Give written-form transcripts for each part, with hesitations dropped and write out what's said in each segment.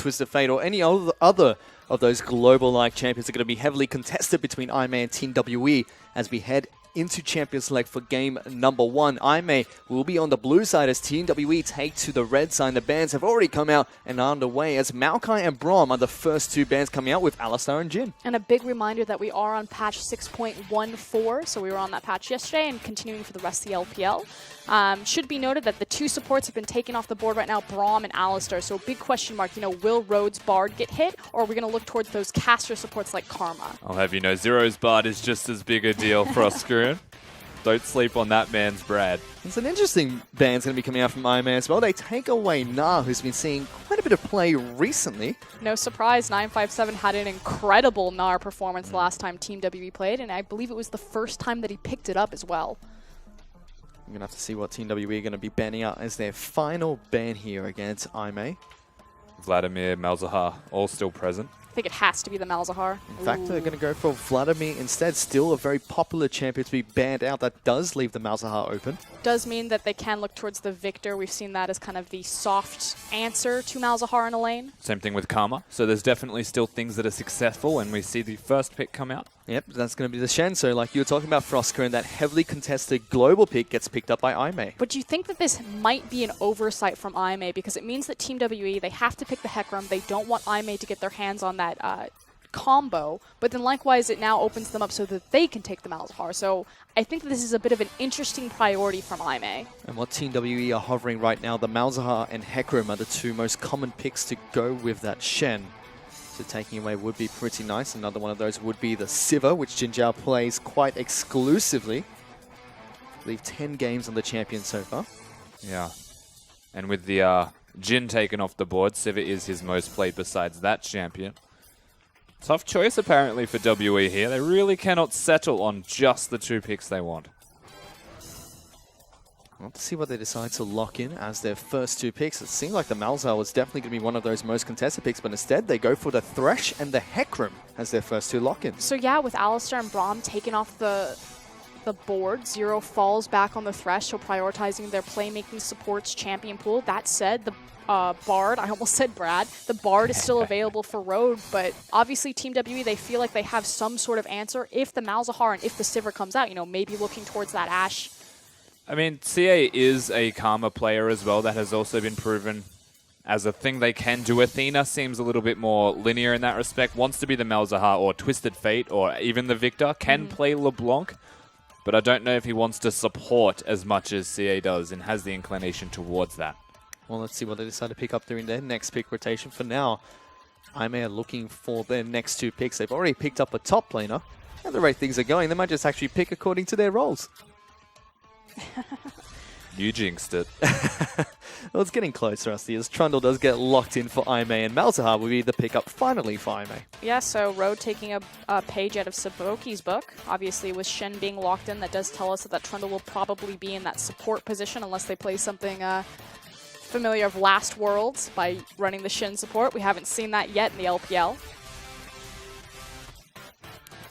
Twisted Fate or any other of those global-like champions are going to be heavily contested between IMA and Team WE as we head into Champions League for game number 1. IMA will be on the blue side as Team WE take to the red side. The bans have already come out and are underway as Maokai and Braum are the first 2 bans coming out with Alistar and Jhin. And a big reminder that we are on patch 6.14, so we were on that patch yesterday and continuing for the rest of the LPL. Should be noted that the 2 supports have been taken off the board right now, Braum and Alistar. So a big question mark, will Rhodes Bard get hit, or are we going to look towards those caster supports like Karma? I'll have you know, Zero's Bard is just as big a deal for Oscar. Don't sleep on that man's Brad. There's an interesting band's going to be coming out from IMA as well. They take away Na, who's been seeing quite a bit of play recently. No surprise, 957 had an incredible Gnar performance the last time Team WE played, and I believe it was the first time that he picked it up as well. I'm going to have to see what Team WE are going to be banning out as their final ban here against IMA. Vladimir, Malzahar, all still present. I think it has to be the Malzahar. In fact, they're going to go for Vladimir instead. Still a very popular champion to be banned out. That does leave the Malzahar open. Does mean that they can look towards the Victor. We've seen that as kind of the soft answer to Malzahar in a lane. Same thing with Karma. So there's definitely still things that are successful when we see the first pick come out. Yep, that's going to be the Shen. So like you were talking about Frosker, and that heavily contested global pick gets picked up by IMA. But do you think that this might be an oversight from IMA? Because it means that Team WE, they have to pick the Hecarim. They don't want IMA to get their hands on that combo, but then likewise it now opens them up so that they can take the Malzahar. So I think that this is a bit of an interesting priority from IMA. And what Team WE are hovering right now, the Malzahar and Hecarim are the 2 most common picks to go with that Shen. So taking away would be pretty nice. Another one of those would be the Sivir, which Jinzhao plays quite exclusively. I believe 10 games on the champion so far. Yeah. And with the Jhin taken off the board, Sivir is his most played besides that champion. Tough choice, apparently, for WE here. They really cannot settle on just the 2 picks they want. Let's see what they decide to lock in as their first 2 picks. It seemed like the Malzahar was definitely going to be one of those most contested picks, but instead they go for the Thresh and the Hecarim as their first 2 lock-ins. So yeah, with Alistar and Braum taking off the board, Zero falls back on the Thresh, so prioritizing their playmaking supports champion pool. That said, the Bard, I almost said Brad, the Bard is still available for Road, but obviously Team WE, they feel like they have some sort of answer if the Malzahar and if the Sivir comes out, maybe looking towards that Ashe. I mean, CA is a Karma player as well. That has also been proven as a thing they can do. Athena seems a little bit more linear in that respect. Wants to be the Malzahar or Twisted Fate or even the Victor. Can play LeBlanc, but I don't know if he wants to support as much as CA does and has the inclination towards that. Well, let's see what they decide to pick up during their next pick rotation. For now, IMA are looking for their next 2 picks. They've already picked up a top laner. At the rate things are going, they might just actually pick according to their roles. You jinxed it. Well, it's getting closer, Rusty, as Trundle does get locked in for IMA, and Malzahar will be the pickup finally for IMA. Yeah, so Road taking a page out of Saboki's book. Obviously, with Shen being locked in, that does tell us that Trundle will probably be in that support position unless they play something familiar of Last Worlds by running the Shen support. We haven't seen that yet in the LPL.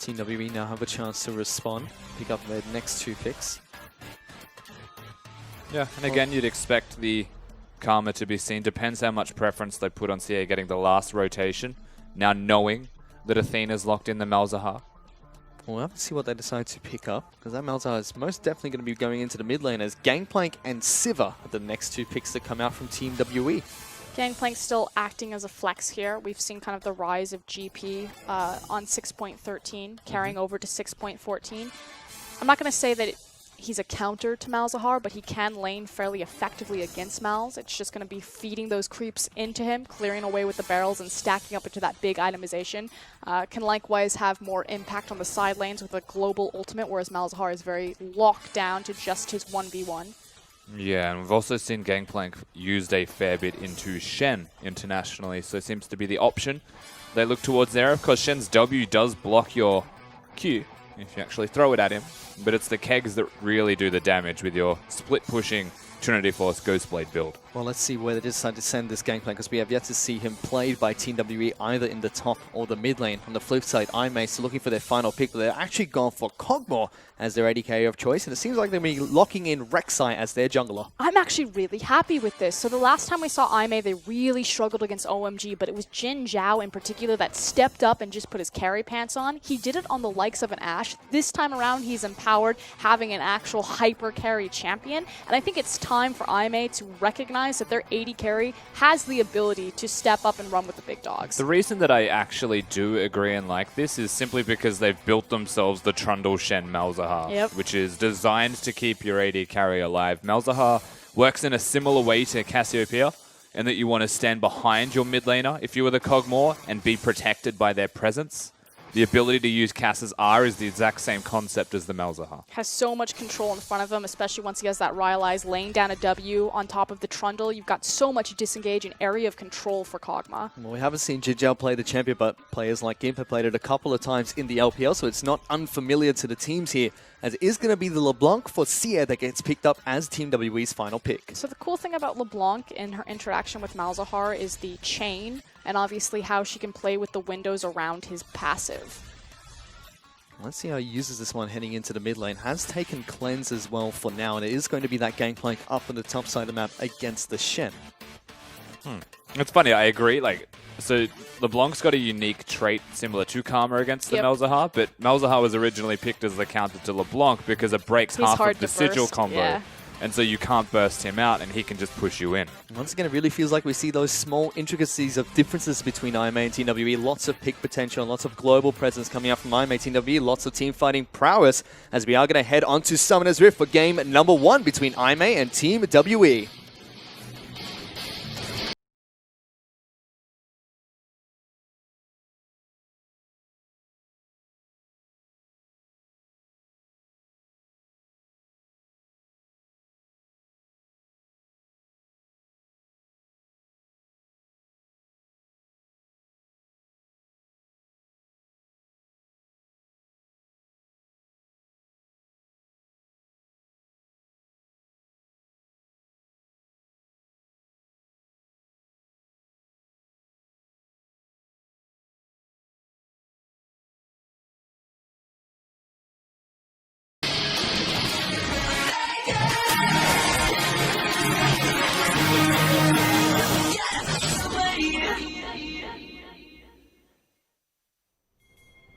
Team WE now have a chance to respond, pick up their next 2 picks. Yeah, and again, you'd expect the Karma to be seen. Depends how much preference they put on CA getting the last rotation. Now knowing that Athena's locked in the Malzahar. We'll have to see what they decide to pick up, because that Malzahar is most definitely going to be going into the mid lane as Gangplank and Sivir are the next 2 picks that come out from Team WE. Gangplank still acting as a flex here. We've seen kind of the rise of GP on 6.13, carrying over to 6.14. I'm not going to say that he's a counter to Malzahar, but he can lane fairly effectively against Malz. It's just going to be feeding those creeps into him, clearing away with the barrels and stacking up into that big itemization. Can likewise have more impact on the side lanes with a global ultimate, whereas Malzahar is very locked down to just his 1v1. Yeah, and we've also seen Gangplank used a fair bit into Shen internationally, so it seems to be the option they look towards there. Of course, Shen's W does block your Q if you actually throw it at him, but it's the kegs that really do the damage with your split-pushing Trinity Force Ghostblade build. Well, let's see where they decide to send this gangplank, because we have yet to see him played by Team WE either in the top or the mid lane. On the flip side, IMA still looking for their final pick, but they're actually gone for Kog'Maw as their AD carry of choice, and it seems like they're going to be locking in Rek'Sai as their jungler. I'm actually really happy with this. So the last time we saw Aimee, they really struggled against OMG, but it was Jin Zhao in particular that stepped up and just put his carry pants on. He did it on the likes of an Ashe. This time around, he's empowered, having an actual hyper carry champion, and I think it's time for Aimee to recognize that their AD carry has the ability to step up and run with the big dogs. The reason that I actually do agree and like this is simply because they've built themselves the Trundle Shen Malzahar, which is designed to keep your AD carry alive. Malzahar works in a similar way to Cassiopeia, in that you want to stand behind your mid laner if you were the Kog'Maw and be protected by their presence. The ability to use Cass's R is the exact same concept as the Malzahar. Has so much control in front of him, especially once he has that Rylai's laying down a W on top of the Trundle. You've got so much disengage and area of control for Kog'Maw. Well, we haven't seen Jijao play the champion, but players like Gimp have played it a couple of times in the LPL, so it's not unfamiliar to the teams here, as it is going to be the LeBlanc for Sia that gets picked up as Team WE's final pick. So the cool thing about LeBlanc in her interaction with Malzahar is the chain, and obviously how she can play with the windows around his passive. Let's see how he uses this one heading into the mid lane. Has taken Cleanse as well for now, and it is going to be that gangplank up on the top side of the map against the Shen. It's funny, I agree. So LeBlanc's got a unique trait similar to Karma against the Malzahar, but Malzahar was originally picked as the counter to LeBlanc because it breaks half of the sigil combo. Yeah. And so you can't burst him out, and he can just push you in. Once again, it really feels like we see those small intricacies of differences between IMA and Team WE. Lots of pick potential and lots of global presence coming out from IMA Team WE. Lots of team fighting prowess as we are going to head on to Summoner's Rift for game number 1 between IMA and Team WE.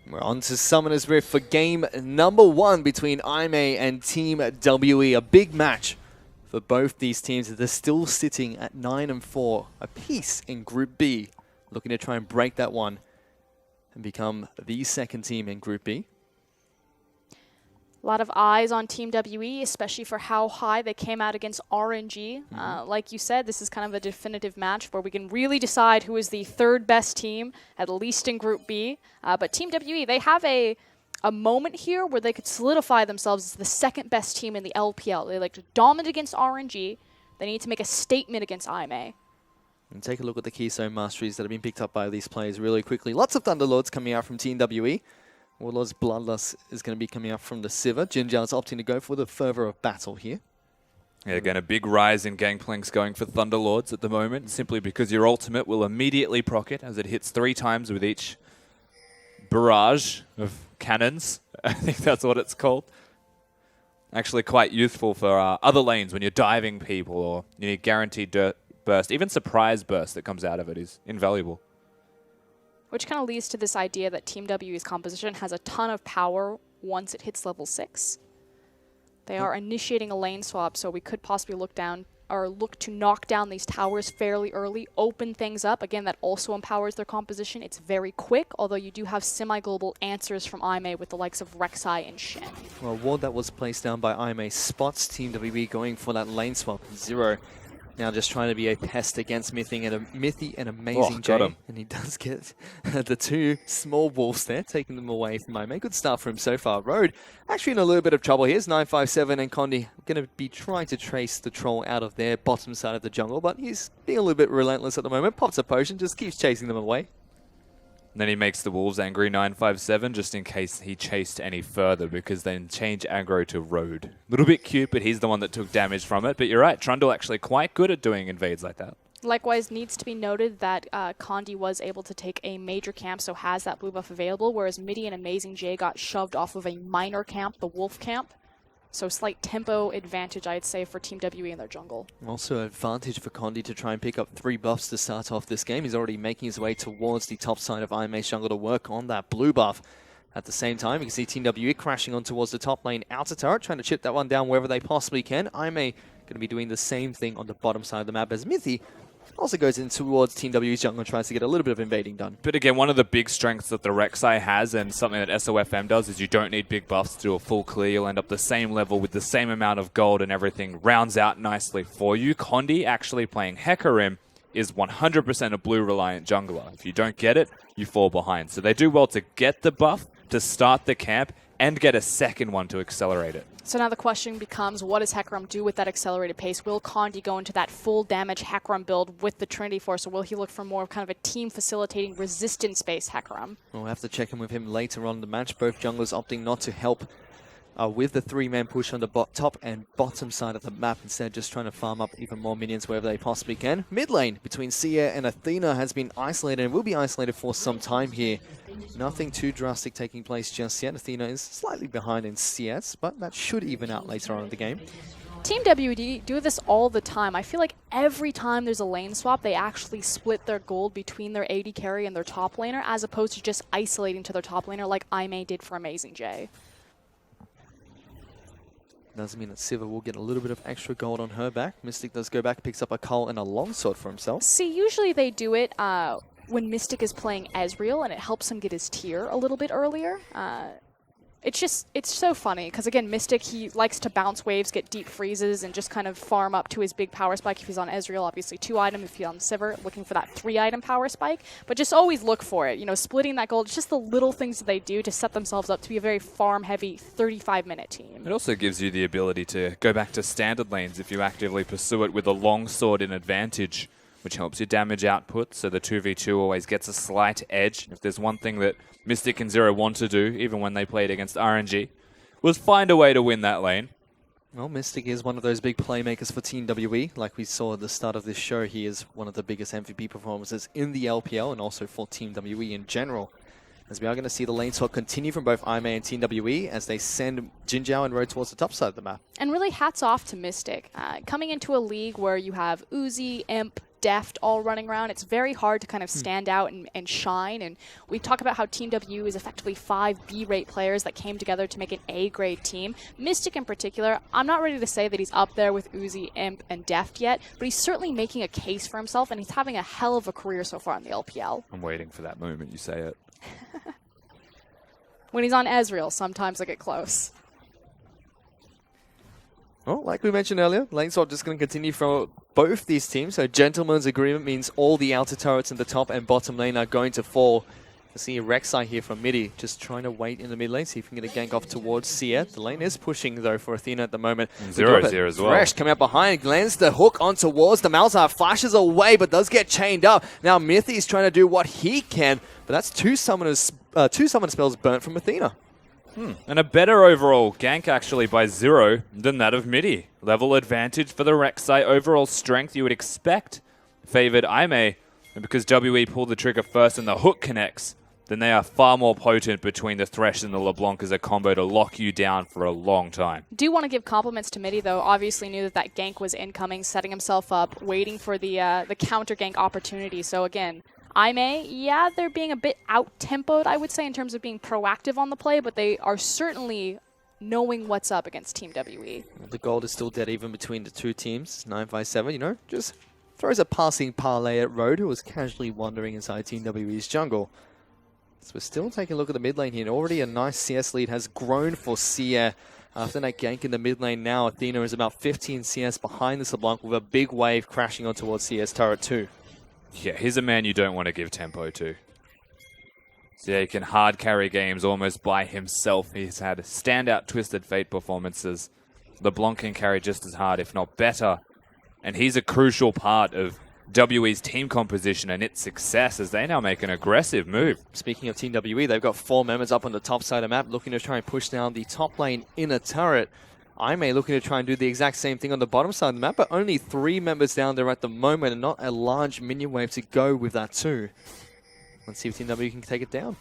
We're on to Summoner's Rift for game number 1 between IMA and Team WE. A big match for both these teams. They're still sitting at 9-4 apiece in Group B, looking to try and break that one and become the second team in Group B. A lot of eyes on Team WE, especially for how high they came out against RNG. Like you said, this is kind of a definitive match where we can really decide who is the third best team, at least in Group B. But Team WE, they have a moment here where they could solidify themselves as the second best team in the LPL. They like to dominate against RNG. They need to make a statement against IMA. And take a look at the Keystone Masteries that have been picked up by these players really quickly. Lots of Thunderlords coming out from Team WE. Warlord's Bloodlust is going to be coming out from the Sivir. Jinjar's opting to go for the fervor of battle here. Yeah, again, a big rise in Gangplank's going for Thunderlords at the moment, simply because your ultimate will immediately proc it as it hits 3 times with each barrage of cannons. I think that's what it's called. Actually quite useful for other lanes when you're diving people or you need guaranteed burst. Even surprise burst that comes out of it is invaluable. Which kind of leads to this idea that Team WE's composition has a ton of power once it hits level 6. They are initiating a lane swap, so we could possibly look to knock down these towers fairly early, open things up. Again, that also empowers their composition. It's very quick, although you do have semi-global answers from IMA with the likes of Rek'Sai and Shen. Well, a ward that was placed down by IMA spots Team WE going for that lane swap. 0. Now just trying to be a pest against Mithy and Amazing J. And he does get the 2 small wolves there, taking them away from IMA. Good start for him so far. Road actually in a little bit of trouble. Here's 957 and Condi going to be trying to trace the troll out of their bottom side of the jungle, but he's being a little bit relentless at the moment. Pops a potion, just keeps chasing them away. And then he makes the Wolves angry 957 just in case he chased any further, because then change aggro to Road. A little bit cute, but he's the one that took damage from it. But you're right, Trundle actually quite good at doing invades like that. Likewise, needs to be noted that Condi was able to take a major camp, so has that blue buff available, whereas Midi and Amazing J got shoved off of a minor camp, the Wolf camp. So slight tempo advantage, I'd say, for Team WE in their jungle. Also advantage for Condi to try and pick up 3 buffs to start off this game. He's already making his way towards the top side of IMA's jungle to work on that blue buff. At the same time, you can see Team WE crashing on towards the top lane outer turret, trying to chip that one down wherever they possibly can. IMA going to be doing the same thing on the bottom side of the map as Mithy also goes in towards Team WE's jungle and tries to get a little bit of invading done. But again, one of the big strengths that the Rek'Sai has, and something that SOFM does, is you don't need big buffs to do a full clear. You'll end up the same level with the same amount of gold, and everything rounds out nicely for you. Condi actually playing Hecarim is 100% a blue reliant jungler. If you don't get it, you fall behind. So they do well to get the buff, to start the camp, and get a second one to accelerate it. So now the question becomes, what does Hecarim do with that accelerated pace? Will Condi go into that full damage Hecarim build with the Trinity Force, or will he look for more of kind of a team facilitating resistance-based Hecarim? We'll have to check in with him later on in the match. Both junglers opting not to help with the 3-man push on the top and bottom side of the map, instead just trying to farm up even more minions wherever they possibly can. Mid lane between Sia and Athena has been isolated and will be isolated for some time here. Nothing too drastic taking place just yet. Athena is slightly behind in CS, but that should even out later on in the game. Team WD do this all the time. I feel like every time there's a lane swap, they actually split their gold between their AD carry and their top laner, as opposed to just isolating to their top laner like IMA did for Amazing J. Doesn't mean that Siva will get a little bit of extra gold on her back. Mystic does go back, picks up a Cull and a longsword for himself. See, usually they do it when Mystic is playing Ezreal, and it helps him get his tier a little bit earlier. It's so funny, because again, Mystic, he likes to bounce waves, get deep freezes, and just kind of farm up to his big power spike. If he's on Ezreal, obviously 2-item. If he's on Sivir, looking for that 3-item power spike. But just always look for it. You know, splitting that gold, it's just the little things that they do to set themselves up to be a very farm-heavy 35-minute team. It also gives you the ability to go back to standard lanes if you actively pursue it with a longsword in advantage, which helps your damage output, so the 2v2 always gets a slight edge. If there's one thing that Mystic and Zero want to do, even when they played against RNG, was find a way to win that lane. Well, Mystic is one of those big playmakers for Team WE. Like we saw at the start of this show, he is one of the biggest MVP performances in the LPL and also for Team WE in general. As we are going to see the lane swap continue from both IMA and Team WE as they send Jinjiao and Road towards the top side of the map. And really hats off to Mystic. Coming into a league where you have Uzi, Imp, Deft all running around, it's very hard to kind of stand out and shine. And we talk about how Team WE is effectively 5 B-rate players that came together to make an A-grade team. Mystic in particular, I'm not ready to say that he's up there with Uzi, Imp, and Deft yet, but he's certainly making a case for himself, and he's having a hell of a career so far in the LPL. I'm waiting for that moment you say it. When he's on Ezreal, sometimes I get close. Well, like we mentioned earlier, lane swap just going to continue for both these teams. So gentleman's agreement means all the outer turrets in the top and bottom lane are going to fall. You see a Rek'Sai here from Midi, just trying to wait in the mid lane, see if we can get a gank off towards Sia. The lane is pushing, though, for Athena at the moment. Zero's here as well. Thresh coming up behind, lands the hook on towards the Malzahar, flashes away, but does get chained up. Now Mithy's trying to do what he can, but that's two summon spells burnt from Athena. And a better overall gank, actually, by Zero than that of Midi. Level advantage for the Rek'Sai. Overall strength you would expect favored IMA. And because WE pulled the trigger first and the hook connects, then they are far more potent between the Thresh and the LeBlanc as a combo to lock you down for a long time. Do want to give compliments to Midi, though. Obviously knew that gank was incoming, setting himself up, waiting for the counter gank opportunity. So again, IMA, yeah, they're being a bit out-tempoed, I would say, in terms of being proactive on the play, but they are certainly knowing what's up against Team WE. The gold is still dead even between the two teams. 957, you know, just throws a passing parlay at Road, who was casually wandering inside Team WE's jungle. So we're still taking a look at the mid lane here. And already a nice CS lead has grown for Sia. After that gank in the mid lane now, Athena is about 15 CS behind this LeBlanc with a big wave crashing on towards CS turret 2. Yeah, he's a man you don't want to give tempo to. So yeah, he can hard carry games almost by himself. He's had standout Twisted Fate performances. LeBlanc can carry just as hard, if not better. And he's a crucial part of WE's team composition and its success as they now make an aggressive move. Speaking of Team WE, they've got 4 members up on the top side of the map looking to try and push down the top lane in a turret. Imei looking to try and do the exact same thing on the bottom side of the map, but only 3 members down there at the moment and not a large minion wave to go with that too. Let's see if Team WE can take it down.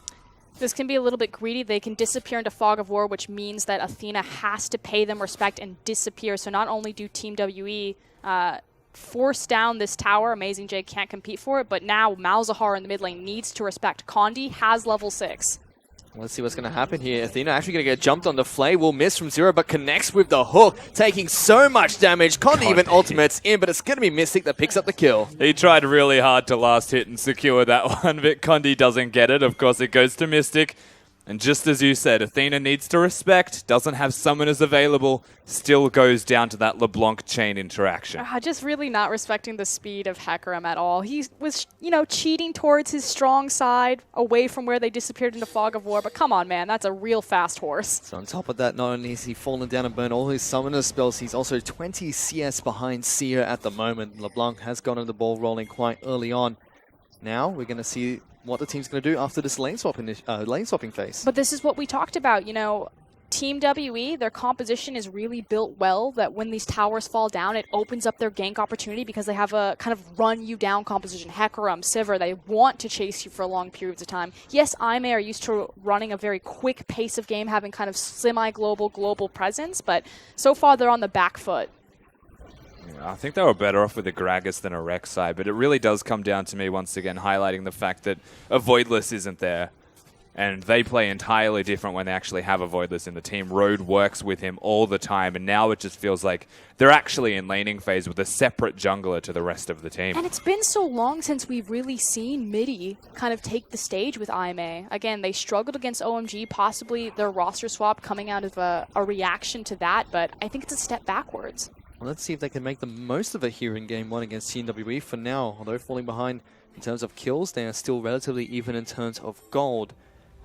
This can be a little bit greedy. They can disappear into Fog of War, which means that Athena has to pay them respect and disappear. So not only do Team WE force down this tower, Amazing J can't compete for it, but now Malzahar in the mid lane needs to respect. Condi has level 6. Let's see what's going to happen here. Athena actually going to get jumped on the flay. Will miss from 0, but connects with the hook, taking so much damage. Condi even ultimates in, but it's going to be Mystic that picks up the kill. He tried really hard to last hit and secure that one, but Condi doesn't get it. Of course, it goes to Mystic. And just as you said, Athena needs to respect, doesn't have summoners available, still goes down to that LeBlanc chain interaction. Just really not respecting the speed of Hecarim at all. He was, cheating towards his strong side, away from where they disappeared into Fog of War. But come on, man, that's a real fast horse. So on top of that, not only is he fallen down and burned all his summoner spells, he's also 20 CS behind Seer at the moment. LeBlanc has gotten the ball rolling quite early on. Now we're going to see what the team's going to do after this lane swapping phase. But this is what we talked about, Team WE, their composition is really built well, that when these towers fall down, it opens up their gank opportunity because they have a kind of run you down composition. Hecarim, Sivir, they want to chase you for long periods of time. Yes, Imei are used to running a very quick pace of game, having kind of global presence, but so far they're on the back foot. I think they were better off with a Gragas than a Rek'Sai, but it really does come down to me once again highlighting the fact that a Voidless isn't there. And they play entirely different when they actually have a Voidless in the team. Road works with him all the time, and now it just feels like they're actually in laning phase with a separate jungler to the rest of the team. And it's been so long since we've really seen Midi kind of take the stage with Imei. Again, they struggled against OMG, possibly their roster swap coming out of a reaction to that, but I think it's a step backwards. Well, let's see if they can make the most of it here in Game 1 against Team WE. For now, although falling behind in terms of kills, they are still relatively even in terms of gold.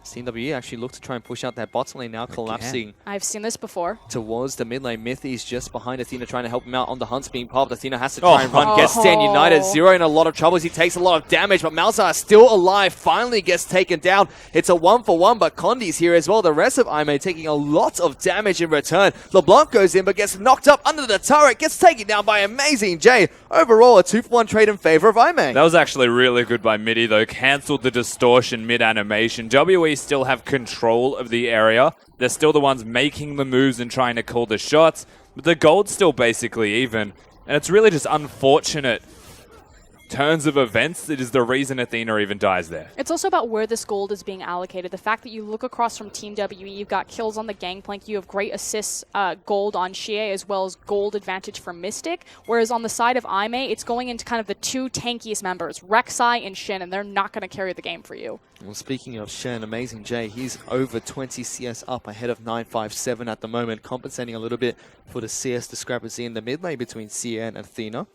Team WE actually look to try and push out that bottom lane now, collapsing. I've seen this before. Towards the mid lane. Mythi's just behind Athena, trying to help him out on the hunts being popped. Athena has to try and run, gets Stand United. Zero in a lot of troubles. He takes a lot of damage, but Malzahar still alive. Finally gets taken down. It's a 1-for-1, but Condi's here as well. The rest of Imei taking a lot of damage in return. LeBlanc goes in, but gets knocked up under the turret. Gets taken down by Amazing J. Overall, a 2-for-1 trade in favor of Imei. That was actually really good by Midi, though. Cancelled the distortion mid-animation. WE still have control of the area. They're still the ones making the moves and trying to call the shots, but the gold's still basically even. And it's really just unfortunate turns of events that is the reason Athena even dies there. It's also about where this gold is being allocated. The fact that you look across from Team WE, you've got kills on the Gangplank, you have great assists, gold on Xie, as well as gold advantage for Mystic, whereas on the side of Imei, it's going into kind of the 2 tankiest members, Rek'Sai and Shin, and they're not going to carry the game for you. Well, speaking of Shen, Amazing J, he's over 20 CS up ahead of 957 at the moment, compensating a little bit for the CS discrepancy in the mid lane between Sia and Athena.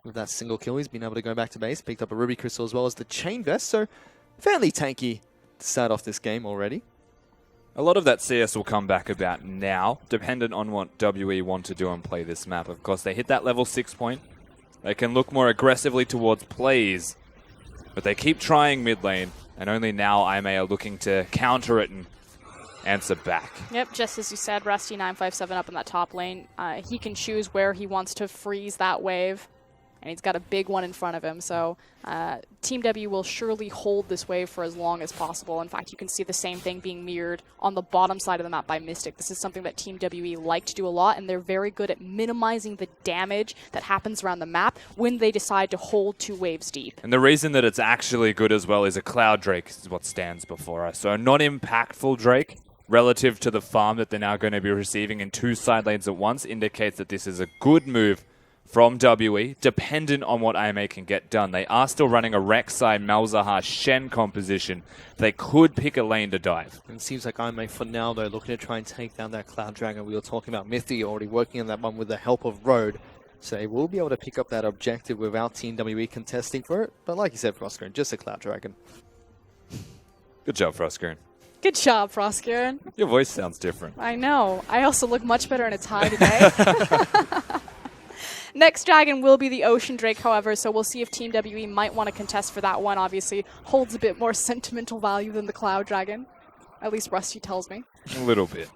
With that single kill, he's been able to go back to base, picked up a Ruby Crystal as well as the Chain Vest, so fairly tanky to start off this game already. A lot of that CS will come back about now, dependent on what WE want to do and play this map. Of course, they hit that level 6 point. They can look more aggressively towards plays, but they keep trying mid lane, and only now Imei are looking to counter it and answer back. Yep, just as you said, Rusty 957 up in that top lane. He can choose where he wants to freeze that wave. And he's got a big one in front of him, so Team W will surely hold this wave for as long as possible. In fact, you can see the same thing being mirrored on the bottom side of the map by Mystic. This is something that Team WE like to do a lot, and they're very good at minimizing the damage that happens around the map when they decide to hold 2 waves deep. And the reason that it's actually good as well is a Cloud Drake is what stands before us. So a non-impactful Drake relative to the farm that they're now going to be receiving in 2 side lanes at once indicates that this is a good move from WE, dependent on what Imei can get done. They are still running a Rek'Sai, Malzahar, Shen composition. They could pick a lane to dive. It seems like Imei for now, though, looking to try and take down that Cloud Dragon. We were talking about Mythi already working on that one with the help of Road. So they will be able to pick up that objective without Team WE contesting for it. But like you said, Frostgren, just a Cloud Dragon. Good job, Frostgren. Good job, Frostgren. Your voice sounds different. I know. I also look much better in a tie today. Next dragon will be the Ocean Drake, however, so we'll see if Team WE might want to contest for that one. Obviously, holds a bit more sentimental value than the Cloud Dragon. At least Rusty tells me. A little bit.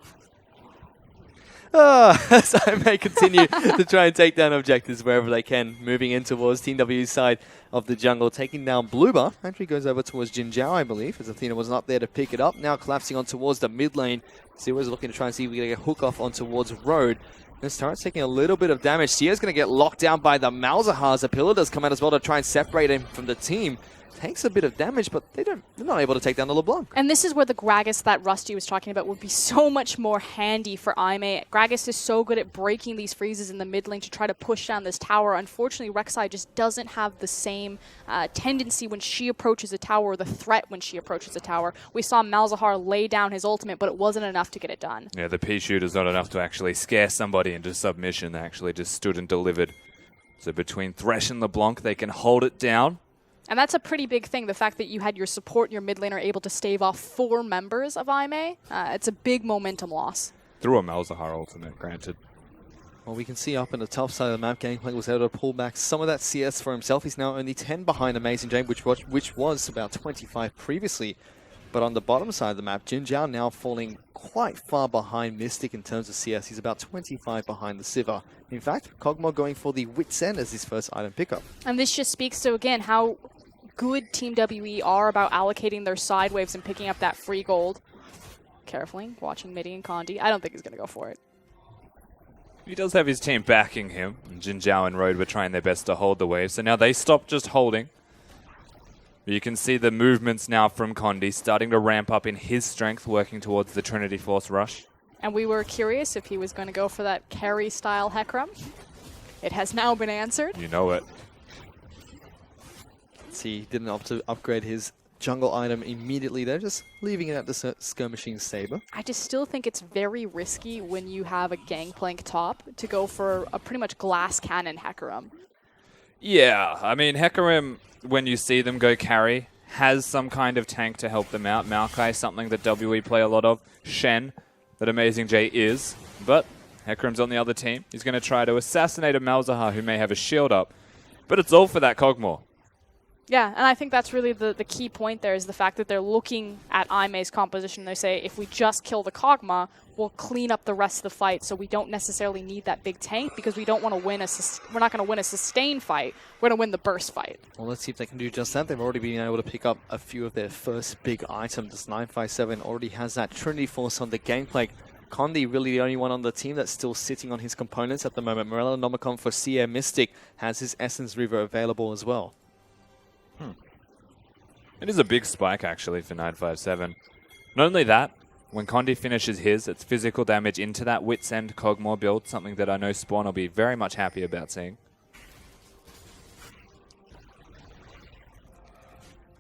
As I may continue to try and take down objectives wherever they can, moving in towards Team W's side of the jungle, taking down Blue Bar. Actually goes over towards Jin Zhao, I believe, as Athena wasn't up there to pick it up. Now collapsing on towards the mid lane. Zero's looking to try and see if we can get a hook off on towards Road. This turret's taking a little bit of damage. Sia's going to get locked down by the Malzahar. The pillar does come out as well to try and separate him from the team. Takes a bit of damage, but they're not able to take down the LeBlanc. And this is where the Gragas that Rusty was talking about would be so much more handy for Aimee. Gragas is so good at breaking these freezes in the mid lane to try to push down this tower. Unfortunately, Rek'Sai just doesn't have the same tendency when she approaches a tower, or the threat when she approaches a tower. We saw Malzahar lay down his ultimate, but it wasn't enough to get it done. Yeah, the pea shooter's not enough to actually scare somebody into submission. They actually just stood and delivered. So between Thresh and LeBlanc, they can hold it down. And that's a pretty big thing, the fact that you had your support and your mid laner able to stave off 4 members of Aimee. It's a big momentum loss. Through a Malzahar ultimate, granted. Well, we can see up in the top side of the map, Gangplank was able to pull back some of that CS for himself. He's now only 10 behind Amazing Jane, which was about 25 previously. But on the bottom side of the map, Jin Zhao now falling quite far behind Mystic in terms of CS. He's about 25 behind the Sivir. In fact, Kog'Maw going for the Wit's End as his first item pickup. And this just speaks to, again, how good Team WE are about allocating their side waves and picking up that free gold. Carefully, watching Midi and Condi. I don't think he's going to go for it. He does have his team backing him. Jin Zhao and Road were trying their best to hold the wave, so now they stop just holding. You can see the movements now from Condi starting to ramp up in his strength, working towards the Trinity Force rush. And we were curious if he was going to go for that carry-style Hecarim. It has now been answered. You know it. See, didn't opt to upgrade his jungle item immediately. They're just leaving it at the Skirmishing Saber. I just still think it's very risky when you have a Gangplank top to go for a pretty much glass cannon Hecarim. Yeah, I mean, Hecarim, when you see them go carry, has some kind of tank to help them out. Maokai, something that WE play a lot of. Shen, that Amazing J is. But Hecarim's on the other team. He's going to try to assassinate a Malzahar who may have a shield up. But it's all for that Kog'Maw. Yeah, and I think that's really the key point there is the fact that they're looking at Aimee's composition. They say, if we just kill the Kog'Maw, we'll clean up the rest of the fight, so we don't necessarily need that big tank because we don't want to win we're not going to win a sustained fight. We're going to win the burst fight. Well, let's see if they can do just that. They've already been able to pick up a few of their first big items. 957 already has that Trinity Force on the Gangplank. Condi really the only one on the team that's still sitting on his components at the moment. Morello Nomicon for CA Mystic has his Essence River available as well. It is a big spike, actually, for 957. Not only that, when Condi finishes his, it's physical damage into that Wit's End Kog'Maw build, something that I know Spawn will be very much happy about seeing.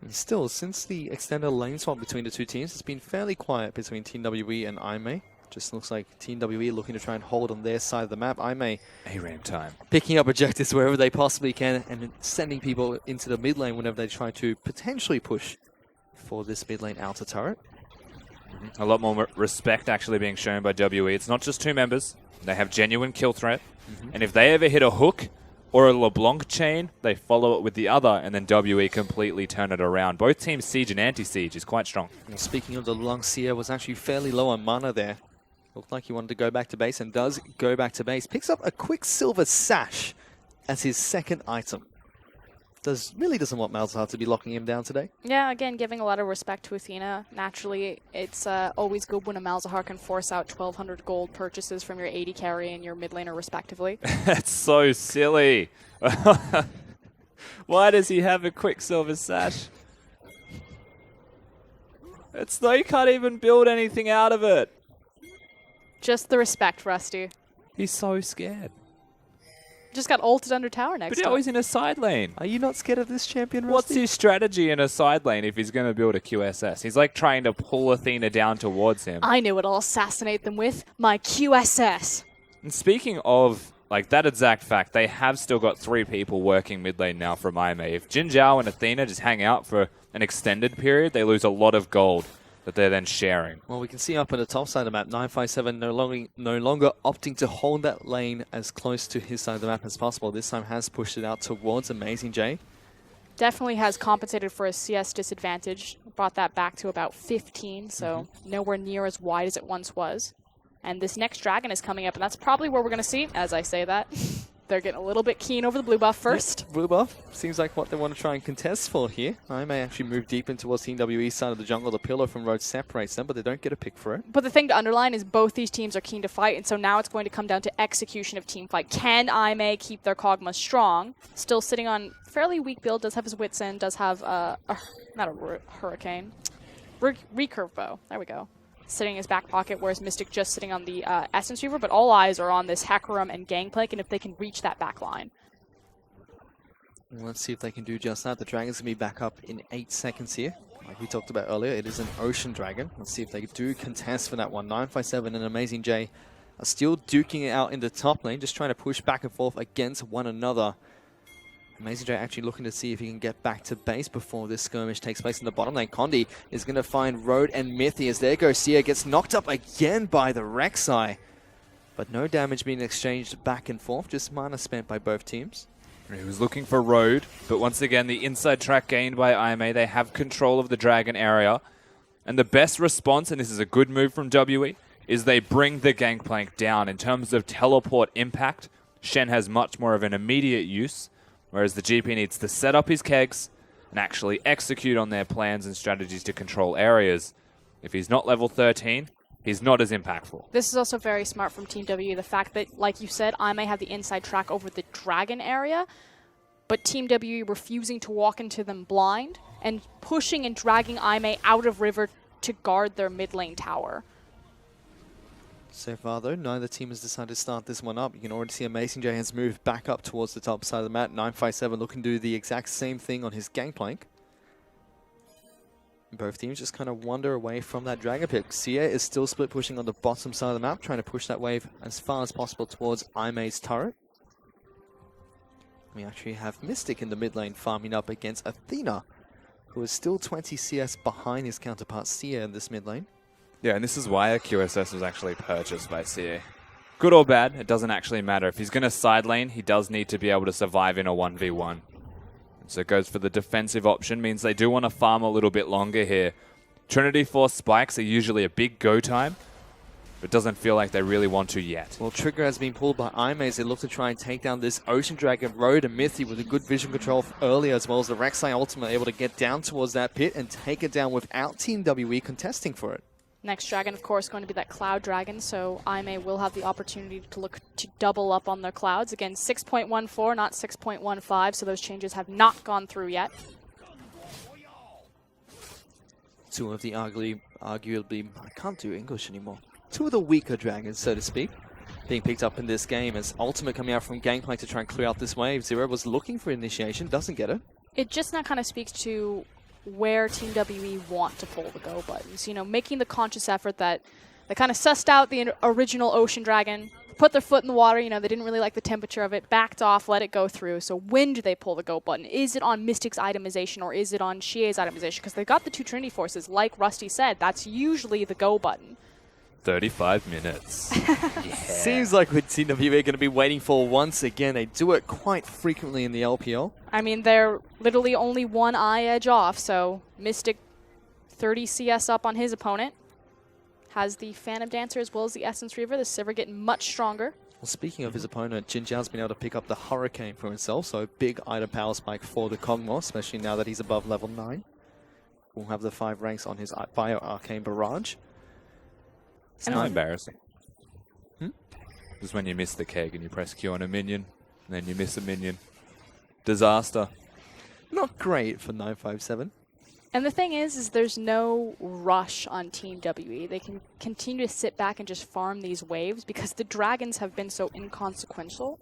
And still, since the extended lane swap between the two teams, it's been fairly quiet between Team WE and Aimee. Just looks like Team WE looking to try and hold on their side of the map. Aimee ARAM time. Picking up objectives wherever they possibly can and sending people into the mid lane whenever they try to potentially push for this mid lane outer turret. A lot more respect actually being shown by WE. It's not just 2 members. They have genuine kill threat. And if they ever hit a hook or a LeBlanc chain, they follow it with the other, and then WE completely turn it around. Both teams' siege and anti-siege is quite strong. Well, speaking of the LeBlanc, Sia was actually fairly low on mana there. Looked like he wanted to go back to base and does go back to base. Picks up a Quicksilver Sash as his second item. Really doesn't want Malzahar to be locking him down today. Yeah, again, giving a lot of respect to Athena. Naturally, it's always good when a Malzahar can force out 1,200 gold purchases from your AD carry and your mid laner, respectively. That's so silly. Why does he have a Quicksilver Sash? It's like you can't even build anything out of it. Just the respect, Rusty. He's so scared. Just got ulted under tower next But time. he's in a side lane. Are you not scared of this champion, Rusty? What's his strategy in a side lane if he's going to build a QSS? He's like trying to pull Athena down towards him. I know what I'll assassinate them with. My QSS. And speaking of like that exact fact, they have still got 3 people working mid lane now from Aimee. If Jin Zhao and Athena just hang out for an extended period, they lose a lot of gold. that they're then sharing. Well, we can see up at the top side of the map, 957 no longer opting to hold that lane as close to his side of the map as possible. This time has pushed it out towards Amazing J. Definitely has compensated for a CS disadvantage. Brought that back to about 15, so nowhere near as wide as it once was. And this next dragon is coming up, and that's probably where we're going to see, as I say that. They're getting a little bit keen over the blue buff first. Yep, blue buff seems like what they want to try and contest for here. I may actually move deep in towards Team WE's side of the jungle. The pillar from Road separates them, but they don't get a pick for it. But the thing to underline is both these teams are keen to fight, and so now it's going to come down to execution of team fight. Can IMA keep their Kog'Maw strong? Still sitting on fairly weak build, does have his Wits in, does have not a Hurricane. Recurve bow. There we go. Sitting in his back pocket, whereas Mystic just sitting on the Essence Reaver, but all eyes are on this Hecarim and Gangplank, and if they can reach that back line. Let's see if they can do just that. The Dragon's going to be back up in 8 seconds here. Like we talked about earlier, it is an Ocean Dragon. Let's see if they do contest for that one. 957 and Amazing J are still duking it out in the top lane, just trying to push back and forth against one another. Amazing J actually looking to see if he can get back to base before this skirmish takes place in the bottom lane. Condi is going to find Road and Mythy as there goes Sia. Gets knocked up again by the Rek'Sai. But no damage being exchanged back and forth, just mana spent by both teams. He was looking for Road, but once again, the inside track gained by IMA. They have control of the Dragon area. And the best response, and this is a good move from WE, is they bring the Gangplank down. In terms of teleport impact, Shen has much more of an immediate use, whereas the GP needs to set up his kegs and actually execute on their plans and strategies to control areas. If he's not level 13, he's not as impactful. This is also very smart from Team W. The fact that, like you said, I may have the inside track over the Dragon area, but Team W refusing to walk into them blind and pushing and dragging IMA out of river to guard their mid lane tower. So far, though, neither team has decided to start this one up. You can already see Amazing J has moved back up towards the top side of the map. 957 looking to do the exact same thing on his Gangplank. Both teams just kind of wander away from that Dragon pick. Sia is still split pushing on the bottom side of the map, trying to push that wave as far as possible towards Imay's turret. We actually have Mystic in the mid lane farming up against Athena, who is still 20 CS behind his counterpart Sia in this mid lane. Yeah, and this is why a QSS was actually purchased by CA. Good or bad, it doesn't actually matter. If he's going to side lane, he does need to be able to survive in a 1v1. So it goes for the defensive option, means they do want to farm a little bit longer here. Trinity Force spikes are usually a big go time, but doesn't feel like they really want to yet. Well, trigger has been pulled by IMA as they look to try and take down this Ocean Dragon. Road and Mythy with a good vision control earlier, as well as the Rek'Sai ultimately able to get down towards that pit and take it down without Team WE contesting for it. Next dragon, of course, going to be that Cloud Dragon, so IMA will have the opportunity to look to double up on their clouds. Again, 6.14, not 6.15, so those changes have not gone through yet. Two of the arguably, I can't do English anymore. Two of the weaker dragons, so to speak, being picked up in this game as Ultimate coming out from Gangplank to try and clear out this wave. Zero was looking for initiation, doesn't get it. It just now kind of speaks to where Team WE want to pull the go buttons. You know, making the conscious effort that they kind of sussed out the original Ocean Dragon, put their foot in the water, you know, they didn't really like the temperature of it, backed off, let it go through. So when do they pull the go button? Is it on Mystic's itemization or is it on Xie's itemization? Because they've got the two Trinity Forces, like Rusty said, that's usually the go button. 35 minutes. Yeah. Seems like what Team WE are going to be waiting for once again. They do it quite frequently in the LPL. I mean, they're literally only one eye edge off, so Mystic 30 CS up on his opponent. Has the Phantom Dancer as well as the Essence Reaver. The Sivir getting much stronger. Well, speaking of his opponent, Jin Zhao's been able to pick up the Hurricane for himself, so a big item power spike for the Kog'Maw, especially now that he's above level 9. We'll have the 5 ranks on his Bio Arcane Barrage. It's not embarrassing. Just when you miss the keg and you press Q on a minion, and then you miss a minion. Disaster. Not great for 957. And the thing is there's no rush on Team WE. They can continue to sit back and just farm these waves because the dragons have been so inconsequential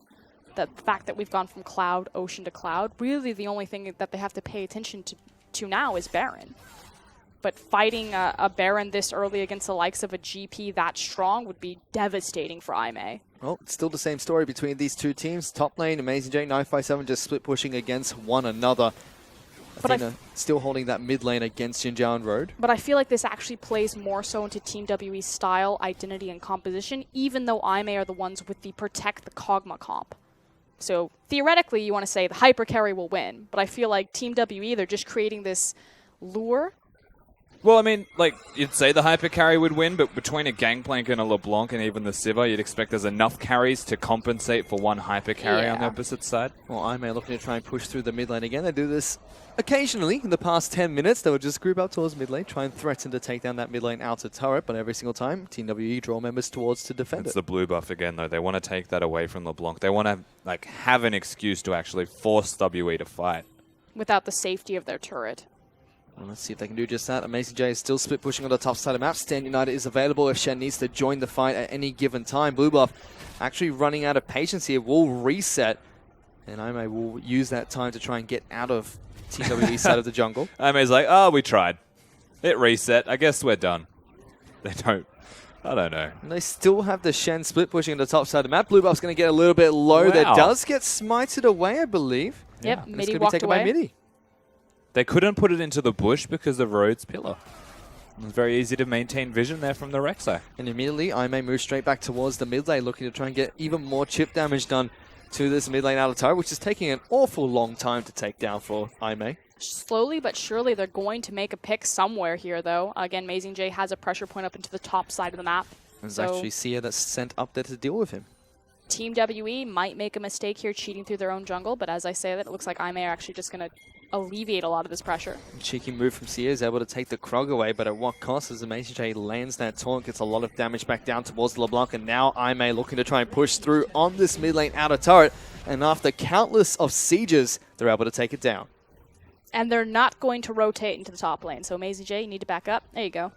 that the fact that we've gone from Cloud, Ocean to Cloud, really the only thing that they have to pay attention to now is Baron. But fighting a Baron this early against the likes of a GP that strong would be devastating for IMA. Well, it's still the same story between these two teams. Top lane, Amazing J, 957 just split pushing against one another. Athena still holding that mid lane against Jinjiao and Road. But I feel like this actually plays more so into Team WE's style, identity, and composition, even though IMA are the ones with the protect the Kog'Maw comp. So theoretically, you want to say the hyper carry will win, but I feel like Team WE, they're just creating this lure. Well, I mean, like, you'd say the hyper carry would win, but between a Gangplank and a LeBlanc and even the Sivir, you'd expect there's enough carries to compensate for one hyper carry on the opposite side. Well, IMA looking to try and push through the mid lane again. They do this occasionally in the past 10 minutes. They would just group up towards mid lane, try and threaten to take down that mid lane outer turret, but every single time, Team WE draw members towards to defend It's it. the blue buff again, though. They want to take that away from LeBlanc. They want to like have an excuse to actually force WE to fight. Without the safety of their turret. Well, let's see if they can do just that. Amazing J is still split pushing on the top side of the map. Stand United is available if Shen needs to join the fight at any given time. Blue buff actually running out of patience here. Will reset. And IMA will use that time to try and get out of Team WE's side of the jungle. IMA's like, oh, we tried. It reset. I guess we're done. They don't. I don't know. And they still have the Shen split pushing on the top side of the map. Blue buff's going to get a little bit low. Wow. That does get smited away, I believe. Yep, And it's Midi going to be walked taken away. by Midi. They couldn't put it into the bush because of Rhodes' pillar. It was very easy to maintain vision there from the Rek'Sai. And immediately, IMA moves straight back towards the mid lane, looking to try and get even more chip damage done to this mid lane out of turret, which is taking an awful long time to take down for IMA. Slowly but surely, they're going to make a pick somewhere here, though. Again, Amazing J has a pressure point up into the top side of the map. There's So actually Sia that's sent up there to deal with him. Team WE might make a mistake here cheating through their own jungle, but as I say that, it looks like IMA are actually just going to alleviate a lot of this pressure. Cheeky move from Sia is able to take the Krog away, but at what cost? As Amazing J lands that taunt, gets a lot of damage back down towards LeBlanc, and now IMA looking to try and push through on this mid lane outer turret, and after countless of sieges, they're able to take it down. And they're not going to rotate into the top lane, so Amazing J, you need to back up. There you go.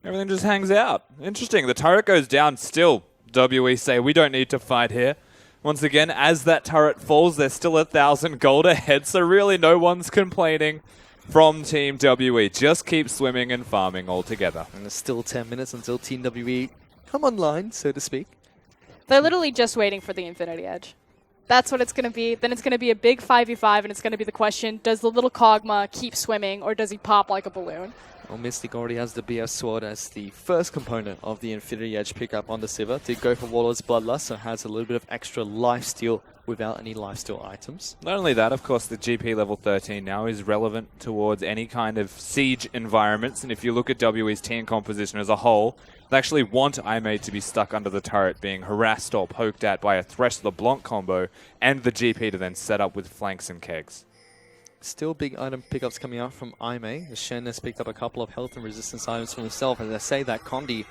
Everything just hangs out. Interesting. The turret goes down still. WE say, we don't need to fight here. Once again, as that turret falls, they're still 1,000 gold ahead, so really no one's complaining from Team WE. Just keep swimming and farming all together. And there's still 10 minutes until Team WE come online, so to speak. They're literally just waiting for the Infinity Edge. That's what it's going to be. Then it's going to be a big 5v5, and it's going to be the question, does the little Kog'Maw keep swimming, or does he pop like a balloon? Well, Mystic already has the BF Sword as the first component of the Infinity Edge pickup on the Sivir. Did go for Warlord's Bloodlust, so has a little bit of extra lifesteal without any lifesteal items. Not only that, of course, the GP level 13 now is relevant towards any kind of siege environments, and if you look at WE's team composition as a whole, they actually want IMA to be stuck under the turret, being harassed or poked at by a Thresh LeBlanc combo, and the GP to then set up with flanks and kegs. Still big item pickups coming out from IMA. Shen has picked up a couple of health and resistance items for himself. As I say that, Condi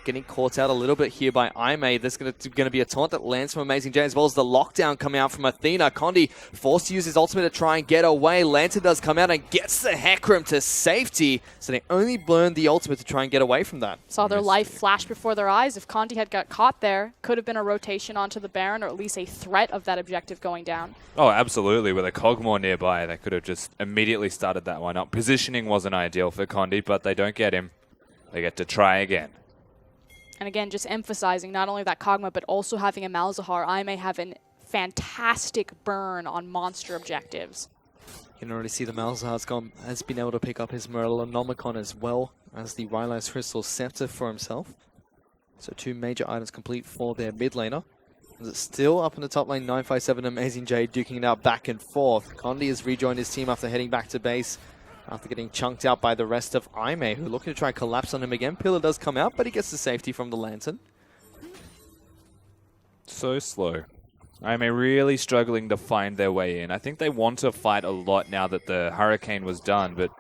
getting caught out a little bit here by IMA. There's going to be a taunt that lands from Amazing J, as well as the lockdown coming out from Athena. Condi forced to use his ultimate to try and get away. Lantern does come out and gets the Hecarim to safety. So they only burned the ultimate to try and get away from that. Saw their life flash before their eyes. If Condi had got caught there, could have been a rotation onto the Baron, or at least a threat of that objective going down. Oh, absolutely. With a Kog'Maw nearby, they could have just immediately started that one up. Positioning wasn't ideal for Condi, but they don't get him. They get to try again. And again, just emphasizing not only that Kog'Maw, but also having a Malzahar. I may have a fantastic burn on monster objectives. You can already see the Malzahar has been able to pick up his Merlinomicon as well as the Rylai's Crystal Scepter for himself. So two major items complete for their mid laner. It's still up in the top lane, 957 Amazing J duking it out back and forth. Condi has rejoined his team after heading back to base, after getting chunked out by the rest of IMA, who are looking to try and collapse on him again. Pillar does come out, but he gets the safety from the Lantern. So slow. IMA really struggling to find their way in. I think they want to fight a lot now that the Hurricane was done, but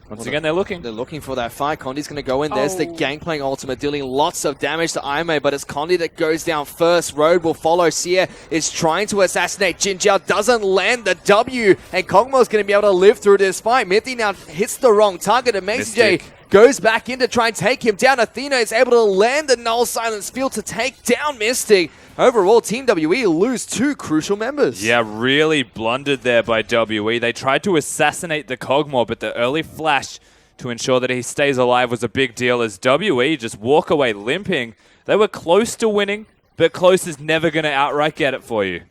once again, they're looking. They're looking for that fight. Condi's going to go in. There's the Gangplank ultimate, dealing lots of damage to IMA, but it's Condi that goes down first. Road will follow. Sia is trying to assassinate Jinjiao, doesn't land the W, and Kog'Maw's going to be able to live through this fight. Mithy now hits the wrong target. Amazing J goes back in to try and take him down. Athena is able to land the Null Silence Field to take down Mystic. Overall, Team WE lose two crucial members. Yeah, really blundered there by WE. They tried to assassinate the Kog'Maw, but the early flash to ensure that he stays alive was a big deal, as WE just walk away limping. They were close to winning, but close is never going to outright get it for you.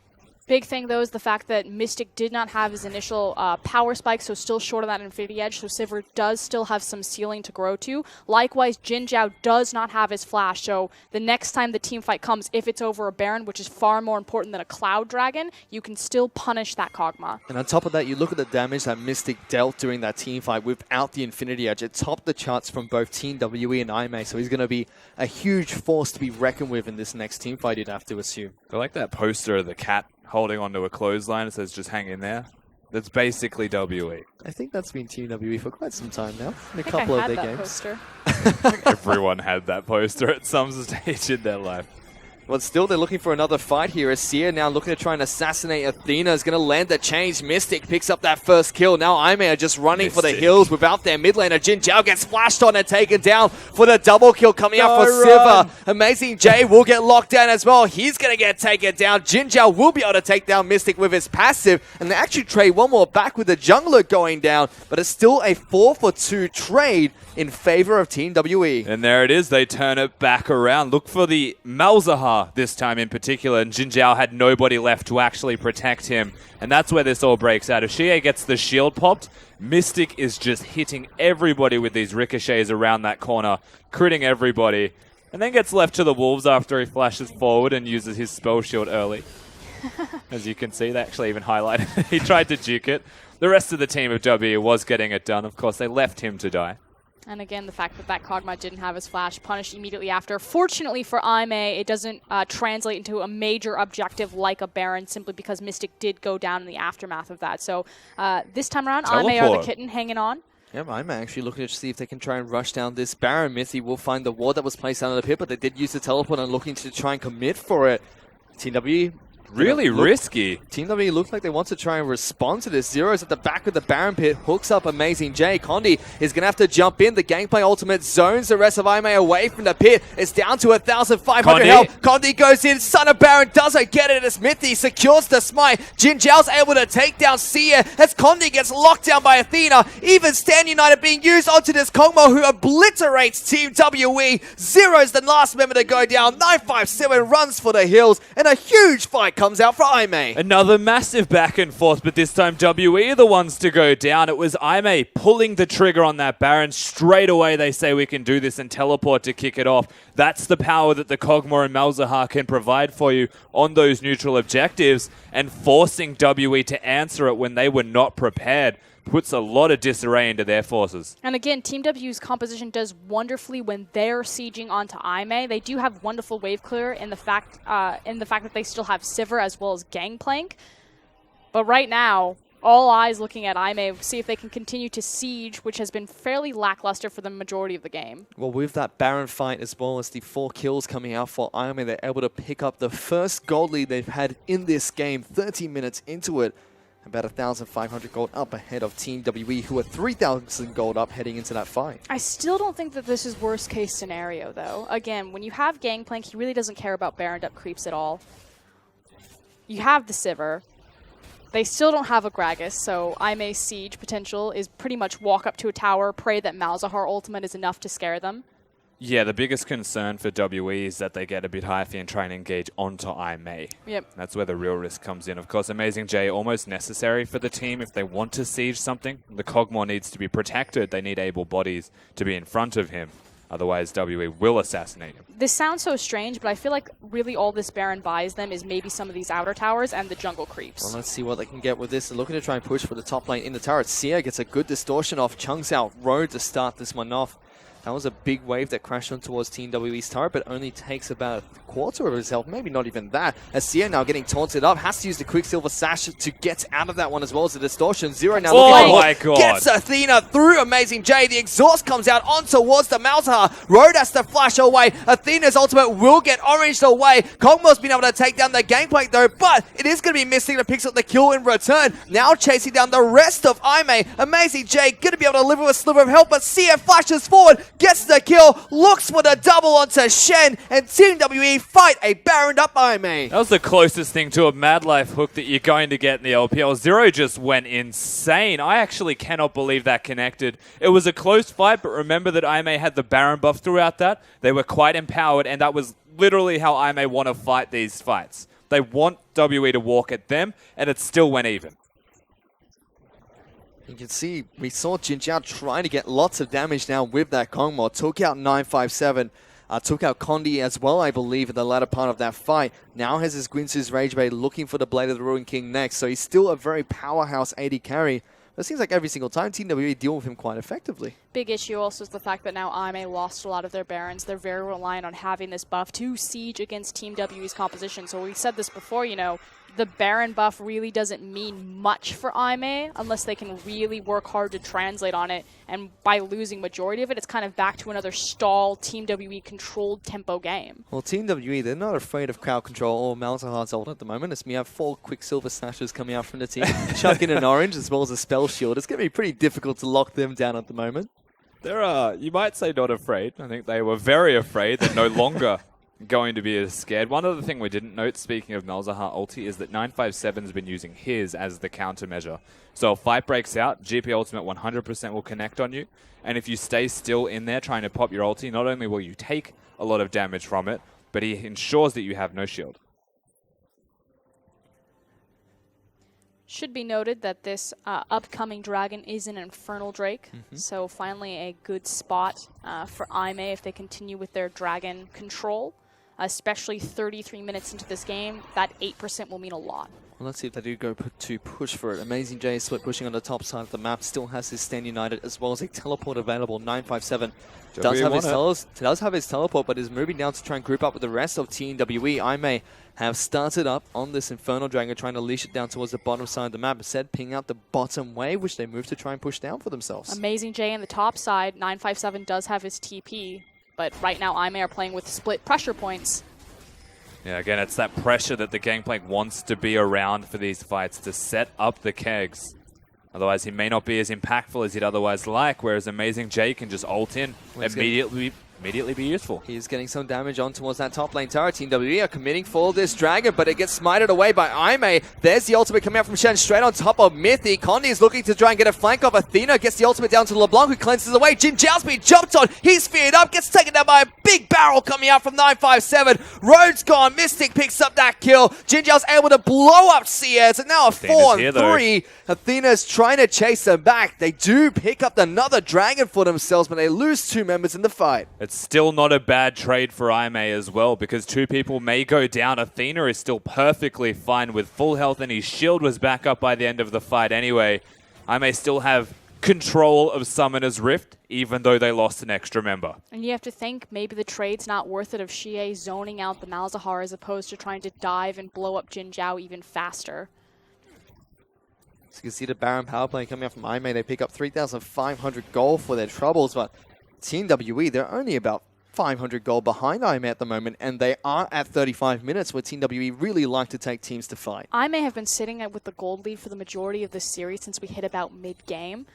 Big thing, though, is the fact that Mystic did not have his initial power spike, so still short on that Infinity Edge, so Sivir does still have some ceiling to grow to. Likewise, Jin Zhao does not have his flash, so the next time the team fight comes, if it's over a Baron, which is far more important than a Cloud Dragon, you can still punish that Kog'Maw. And on top of that, you look at the damage that Mystic dealt during that team fight without the Infinity Edge. It topped the charts from both Team WE and IMA, so he's going to be a huge force to be reckoned with in this next team fight, you'd have to assume. I like that poster of the cat holding onto a clothesline. It says just hang in there. That's basically WE. I think that's been Team WE for quite some time now, in a couple of their games. Poster. Everyone had that poster at some stage in their life. But still, they're looking for another fight here. As Sia now looking to try and assassinate Athena is going to land the change. Mystic picks up that first kill. Now Aime are just running for the hills without their mid laner. Jin Zhao gets flashed on and taken down for the double kill coming out for Sivir. Amazing J will get locked down as well. He's going to get taken down. Jin Zhao will be able to take down Mystic with his passive. And they actually trade one more back with the jungler going down. But it's still a 4-for-2 trade in favor of Team WE. And there it is. They turn it back around. Look for the Malzahar this time in particular, and Jin Zhao had nobody left to actually protect him, and that's where this all breaks out. If Xie gets the shield popped, Mystic is just hitting everybody with these ricochets around that corner, critting everybody, and then gets left to the wolves after he flashes forward and uses his spell shield early. As you can see, they actually even highlighted it. He tried to juke it. The rest of the team of W was getting it done. Of course, they left him to die. And again, the fact that that Kog'Maw didn't have his flash punished immediately after. Fortunately for Aime, it doesn't translate into a major objective like a Baron, simply because Mystic did go down in the aftermath of that. So this time around, Aime are the kitten hanging on. Yep, I'm actually looking to see if they can try and rush down this Baron. Mithy will find the ward that was placed under the pit, but they did use the teleport and looking to try and commit for it. TW really risky. Team W looks like they want to try and respond to this. Zero's at the back of the Baron pit, hooks up Amazing J. Condi is going to have to jump in. The Gangplank ultimate zones the rest of Aime away from the pit. It's down to 1,500 health. Condi goes in. Son of Baron doesn't get it as Mithy secures the smite. Jin Zhao's able to take down Sia as Condi gets locked down by Athena. Even Stand United being used onto this Kog'Maw who obliterates Team WE. Zero's the last member to go down. 957 runs for the hills, and a huge fight comes out for Aime. Another massive back and forth, but this time WE are the ones to go down. It was Aime pulling the trigger on that Baron. Straight away they say we can do this and teleport to kick it off. That's the power that the Kog'Maw and Malzahar can provide for you on those neutral objectives, and forcing WE to answer it when they were not prepared puts a lot of disarray into their forces. And again, Team W's composition does wonderfully when they're sieging onto Aime. They do have wonderful wave clear in the fact that they still have Sivir as well as Gangplank. But right now, all eyes looking at Aime, see if they can continue to siege, which has been fairly lackluster for the majority of the game. Well, with that Baron fight as well as the 4 kills coming out for Aime, they're able to pick up the first gold lead they've had in this game, 30 minutes into it. About 1,500 gold up ahead of Team WE, who are 3,000 gold up heading into that fight. I still don't think that this is worst case scenario, though. Again, when you have Gangplank, he really doesn't care about Baroned up creeps at all. You have the Sivir. They still don't have a Gragas, so Aime's siege potential is pretty much walk up to a tower, pray that Malzahar ultimate is enough to scare them. Yeah, the biggest concern for WE is that they get a bit hyphy and try and engage onto Aime. Yep. That's where the real risk comes in. Of course, Amazing J almost necessary for the team if they want to siege something. The Kog'Maw needs to be protected. They need able bodies to be in front of him. Otherwise, WE will assassinate him. This sounds so strange, but I feel like really all this Baron buys them is maybe some of these outer towers and the jungle creeps. Well, let's see what they can get with this. They're looking to try and push for the top lane in the turret. Sia gets a good distortion off. Chung's out road to start this one off. That was a big wave that crashed on towards Team WE's turret, but only takes about a quarter of his health, maybe not even that. As Sia now getting taunted up, has to use the Quicksilver Sash to get out of that one as well as the distortion. Zero now looking my God. Gets Athena through Amazing J. The exhaust comes out on towards the Malzahar. Road has to flash away. Athena's ultimate will get oranged away. Kog'Maw's been able to take down the Gangplank though, but it is going to be Mystic that picks up the kill in return. Now chasing down the rest of Aime. Amazing J going to be able to live with a sliver of health, but Sia flashes forward, gets the kill, looks for the double onto Shen, and Team WE fight a Baroned up Aime. That was the closest thing to a Mad Life hook that you're going to get in the LPL. Zero just went insane. I actually cannot believe that connected. It was a close fight, but remember that Aime had the Baron buff throughout that. They were quite empowered, and that was literally how Aime want to fight these fights. They want WE to walk at them, and it still went even. You can see we saw Jin Jiao trying to get lots of damage now with that Kong mod. Took out 957. Took out Condi as well, I believe, in the latter part of that fight. Now has his Guinsoo's Rage Bait looking for the Blade of the Ruined King next. So he's still a very powerhouse AD carry. But it seems like every single time Team WE deal with him quite effectively. Big issue also is the fact that now IMA lost a lot of their Barons. They're very reliant on having this buff to siege against Team WE's composition. So we said this before, you know, the Baron buff really doesn't mean much for IMA unless they can really work hard to translate on it. And by losing majority of it, it's kind of back to another stall Team WE controlled tempo game. Well, Team WE, they're not afraid of crowd control or Malzahar's ult at the moment. As we have 4 Quicksilver Snatchers coming out from the team. Chuck in an orange as well as a Spell Shield. It's going to be pretty difficult to lock them down at the moment. You might say not afraid. I think they were very afraid. They're no longer going to be as scared. One other thing we didn't note, speaking of Malzahar ulti, is that 957's been using his as the countermeasure. So if fight breaks out, GP Ultimate 100% will connect on you. And if you stay still in there trying to pop your ulti, not only will you take a lot of damage from it, but he ensures that you have no shield. Should be noted that this upcoming dragon is an Infernal Drake, so finally a good spot for IMA if they continue with their dragon control, especially 33 minutes into this game. That 8% will mean a lot. Well, let's see if they do go to push for it. Amazing J split pushing on the top side of the map. Still has his Stand United as well as a teleport available. 957 does have his teleport, but is moving down to try and group up with the rest of Team WE. IMA have started up on this Infernal Dragon, trying to leash it down towards the bottom side of the map. Instead, ping out the bottom wave, which they move to try and push down for themselves. Amazing J on the top side. 957 does have his TP, but right now IMA are playing with split pressure points. Yeah, again, it's that pressure that the Gangplank wants to be around for these fights to set up the kegs. Otherwise, he may not be as impactful as he'd otherwise like, whereas Amazing J can just ult in, immediately be useful. He's getting some damage on towards that top lane tower. Team WE are committing for this dragon, but it gets smited away by Aime. There's the ultimate coming out from Shen straight on top of Mythy. Condi is looking to try and get a flank off Athena. Gets the ultimate down to LeBlanc, who cleanses away. Jin Jiao's being jumped on. He's feared up. Gets taken down by a big barrel coming out from 957. Road's gone. Mystic picks up that kill. Jin Jiao's able to blow up CS. And now a 4-on-3. Athena's trying to chase them back. They do pick up another dragon for themselves, but they lose 2 members in the fight. It's still not a bad trade for Aime as well, because 2 people may go down. Athena is still perfectly fine with full health, and his shield was back up by the end of the fight anyway. Aime still have control of Summoner's Rift, even though they lost an extra member. And you have to think maybe the trade's not worth it of Xie zoning out the Malzahar as opposed to trying to dive and blow up Jin Jiao even faster. So you can see the Baron power play coming out from Aime. They pick up 3,500 gold for their troubles, but Team WE, they're only about 500 gold behind Aime at the moment, and they are at 35 minutes where Team WE really like to take teams to fight. Aime have been sitting with the gold lead for the majority of this series since we hit about mid-game.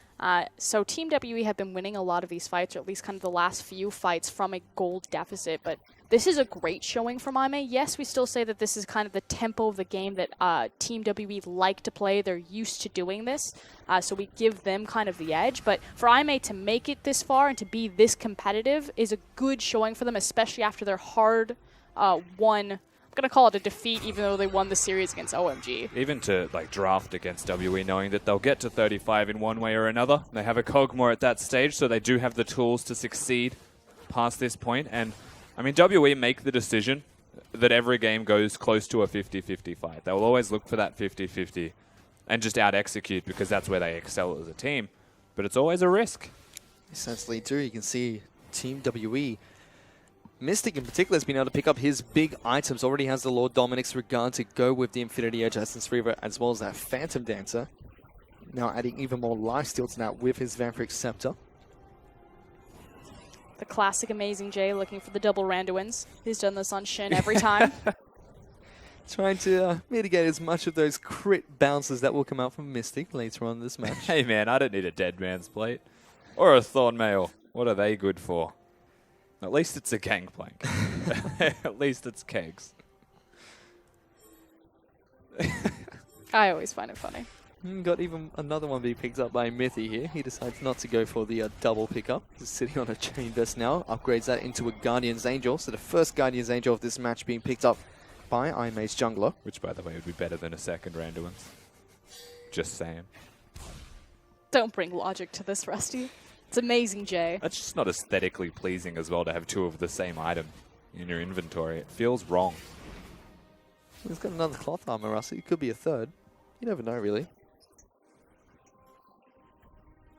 So Team WE have been winning a lot of these fights, or at least kind of the last few fights, from a gold deficit, but this is a great showing from Aime. Yes, we still say that this is kind of the tempo of the game that Team WE like to play. They're used to doing this, so we give them kind of the edge. But for Aime to make it this far and to be this competitive is a good showing for them, especially after their hard won. I'm going to call it a defeat, even though they won the series against OMG. Even to draft against WE, knowing that they'll get to 35 in one way or another. They have a Kog'Maw at that stage, so they do have the tools to succeed past this point. And I mean, WE make the decision that every game goes close to a 50-50 fight. They will always look for that 50-50 and just out-execute, because that's where they excel as a team. But it's always a risk. Essentially, too, you can see Team WE. Mystic in particular has been able to pick up his big items. Already has the Lord Dominic's Regard to go with the Infinity Edge Essence Reaver, as well as that Phantom Dancer. Now adding even more lifesteal to that with his Vampiric Scepter. The classic Amazing J looking for the double Randuins. He's done this on Shin every time. Trying to mitigate as much of those crit bounces that will come out from Mystic later on in this match. Hey man, I don't need a Dead Man's Plate. Or a Thorn Mail. What are they good for? At least it's a Gangplank. At least it's kegs. I always find it funny. Got even another one being picked up by Mythy here. He decides not to go for the double pickup. He's sitting on a Chain Vest now. Upgrades that into a Guardian's Angel. So the first Guardian's Angel of this match being picked up by Aime's jungler. Which, by the way, would be better than a second Randuin's. Just saying. Don't bring logic to this, Rusty. It's amazing, Jay. That's just not aesthetically pleasing as well to have two of the same item in your inventory. It feels wrong. He's got another cloth armor, Rusty. It could be a third. You never know, really.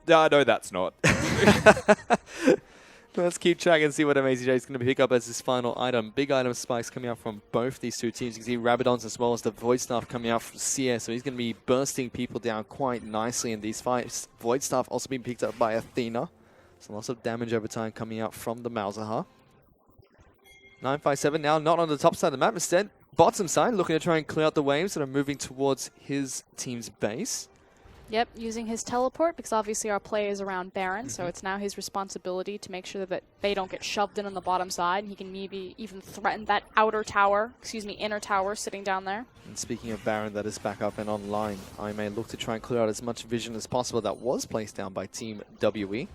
No, that's not. Let's keep track and see what Amazing J is going to pick up as his final item. Big item spikes coming out from both these two teams. You can see Rabadons as well as the Void Staff coming out from CS. So he's going to be bursting people down quite nicely in these fights. Void Staff also being picked up by Athena. So lots of damage over time coming out from the Malzahar. 957 now not on the top side of the map. Instead, bottom side, looking to try and clear out the waves that are moving towards his team's base. Yep, using his teleport, because obviously our play is around Baron, so it's now his responsibility to make sure that they don't get shoved in on the bottom side, and he can maybe even threaten that inner tower sitting down there. And speaking of Baron, that is back up and online. I may look to try and clear out as much vision as possible that was placed down by Team WE,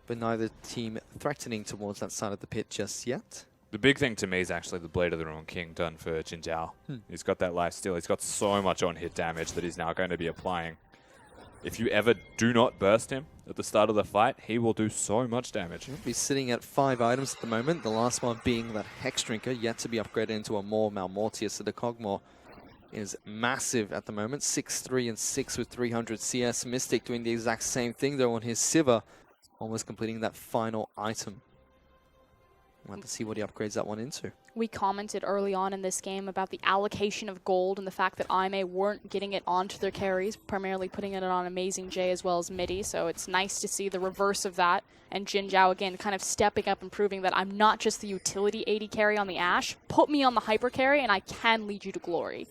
but neither team threatening towards that side of the pit just yet. The big thing to me is actually the Blade of the Ruined King done for Jin Zhao. He's got that life steal. He's got so much on-hit damage that he's now going to be applying. If you ever do not burst him at the start of the fight, he will do so much damage. He'll be sitting at 5 items at the moment, the last one being that Hex Drinker, yet to be upgraded into a more Malmortius. So the Cogmore is massive at the moment, 6'3" and 6 with 300 CS. Mystic doing the exact same thing though on his Sivir, almost completing that final item. We'll have to see what he upgrades that one into. We commented early on in this game about the allocation of gold and the fact that IMA weren't getting it onto their carries, primarily putting it on Amazing J as well as Midi, so it's nice to see the reverse of that. And Jin Zhao, again, kind of stepping up and proving that I'm not just the utility AD carry on the Ashe. Put me on the hyper carry and I can lead you to glory.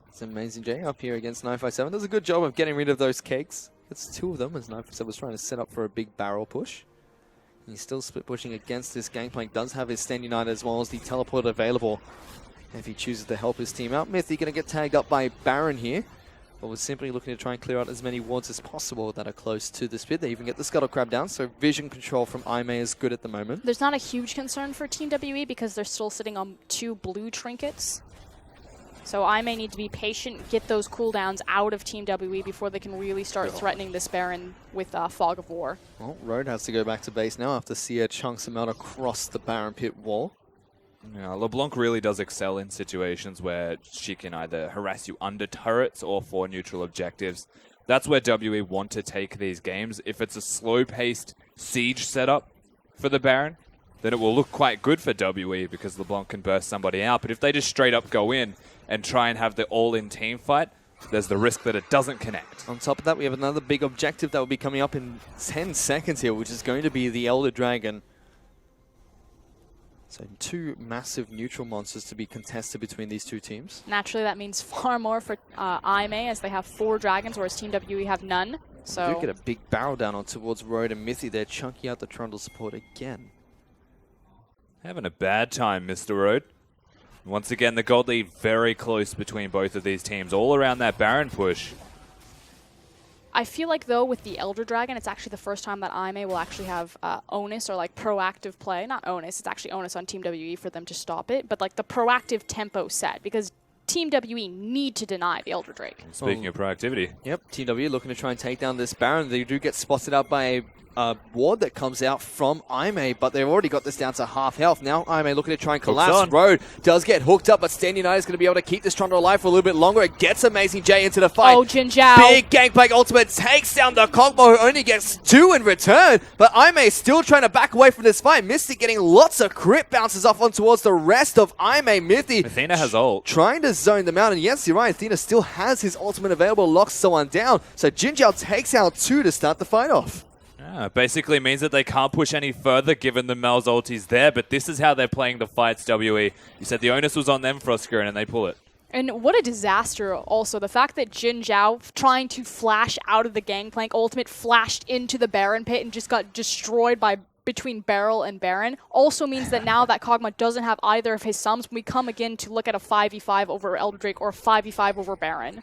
It's Amazing J up here against 957. Does a good job of getting rid of those cakes. It's 2 of them as 957 was trying to set up for a big barrel push. He's still split pushing against this gangplank. Does have his Stand United as well as the teleport available if he chooses to help his team out. Mythy going to get tagged up by Baron here, but was simply looking to try and clear out as many wards as possible that are close to this pit. They even get the Scuttle Crab down, so vision control from Aimee is good at the moment. There's not a huge concern for Team WE because they're still sitting on 2 blue trinkets. So I may need to be patient, get those cooldowns out of Team WE before they can really start threatening this Baron with Fog of War. Well, Road has to go back to base now after Sia chunks him out across the Baron pit wall. Yeah, LeBlanc really does excel in situations where she can either harass you under turrets or for neutral objectives. That's where WE want to take these games. If it's a slow-paced siege setup for the Baron, then it will look quite good for WE because LeBlanc can burst somebody out. But if they just straight up go in and try and have the all-in team fight, there's the risk that it doesn't connect. On top of that, we have another big objective that will be coming up in 10 seconds here, which is going to be the Elder Dragon. So 2 massive neutral monsters to be contested between these 2 teams. Naturally, that means far more for IMA as they have 4 dragons, whereas Team WE have none. So We do get a big barrel down on towards Road and Mythy there, chunking out the Trundle support again. Having a bad time, Mr. Road. Once again, the gold lead very close between both of these teams, all around that Baron push. I feel like, though, with the Elder Dragon, it's actually the first time that IMA will actually have onus or, like, proactive play. Not onus, it's actually onus on Team WE for them to stop it, but, like, the proactive tempo set, because Team WE need to deny the Elder Drake. Speaking of proactivity. Yep, Team WE looking to try and take down this Baron. They do get spotted out by a ward that comes out from Aimee, but they've already got this down to half health. Now Aimee looking to try and collapse. Road does get hooked up, but Stand United is going to be able to keep this Trundle alive for a little bit longer. It gets Amazing J into the fight. Oh, Jin Zhao. Big Gangplank ultimate takes down the Cogmo, who only gets 2 in return, but Aimee is still trying to back away from this fight. Mystic getting lots of crit bounces off on towards the rest of Aimee. Mythy Athena has ult. trying to zone them out, and yes, you're right, Athena still has his ultimate available, locks someone down. So Jin Zhao takes out 2 to start the fight off. Basically means that they can't push any further given the Mel's ulti's there, but this is how they're playing the fights, WE. You said the onus was on them, Frostgren, and they pull it. And what a disaster also. The fact that Jin Zhao, trying to flash out of the Gangplank ultimate, flashed into the Baron pit and just got destroyed by between Beryl and Baron, also means that now that Kog'Maw doesn't have either of his sums, we come again to look at a 5v5 over Elder Drake or a 5v5 over Baron.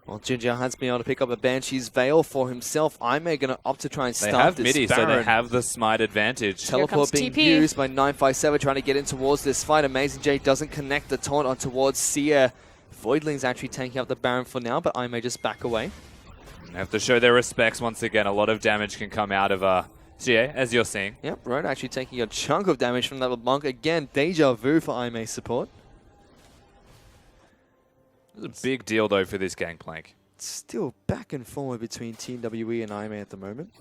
Well, Jinjiao has been able to pick up a Banshee's Veil for himself. Aimee going to opt to try and They start have this midi, Baron. so they have the smite advantage. Teleport being TP. used by 957 trying to get in towards this fight. Amazing J doesn't connect the taunt on towards Seer. Voidling's actually tanking up the Baron for now, but Aimee just back away. They have to show their respects once again. A lot of damage can come out of GA, as you're seeing. Yep, Road actually taking a chunk of damage from that LeBlanc. Again, deja vu for Aimee support. It's a big deal, though, for this Gangplank. Still back and forward between Team WE and Aimee at the moment.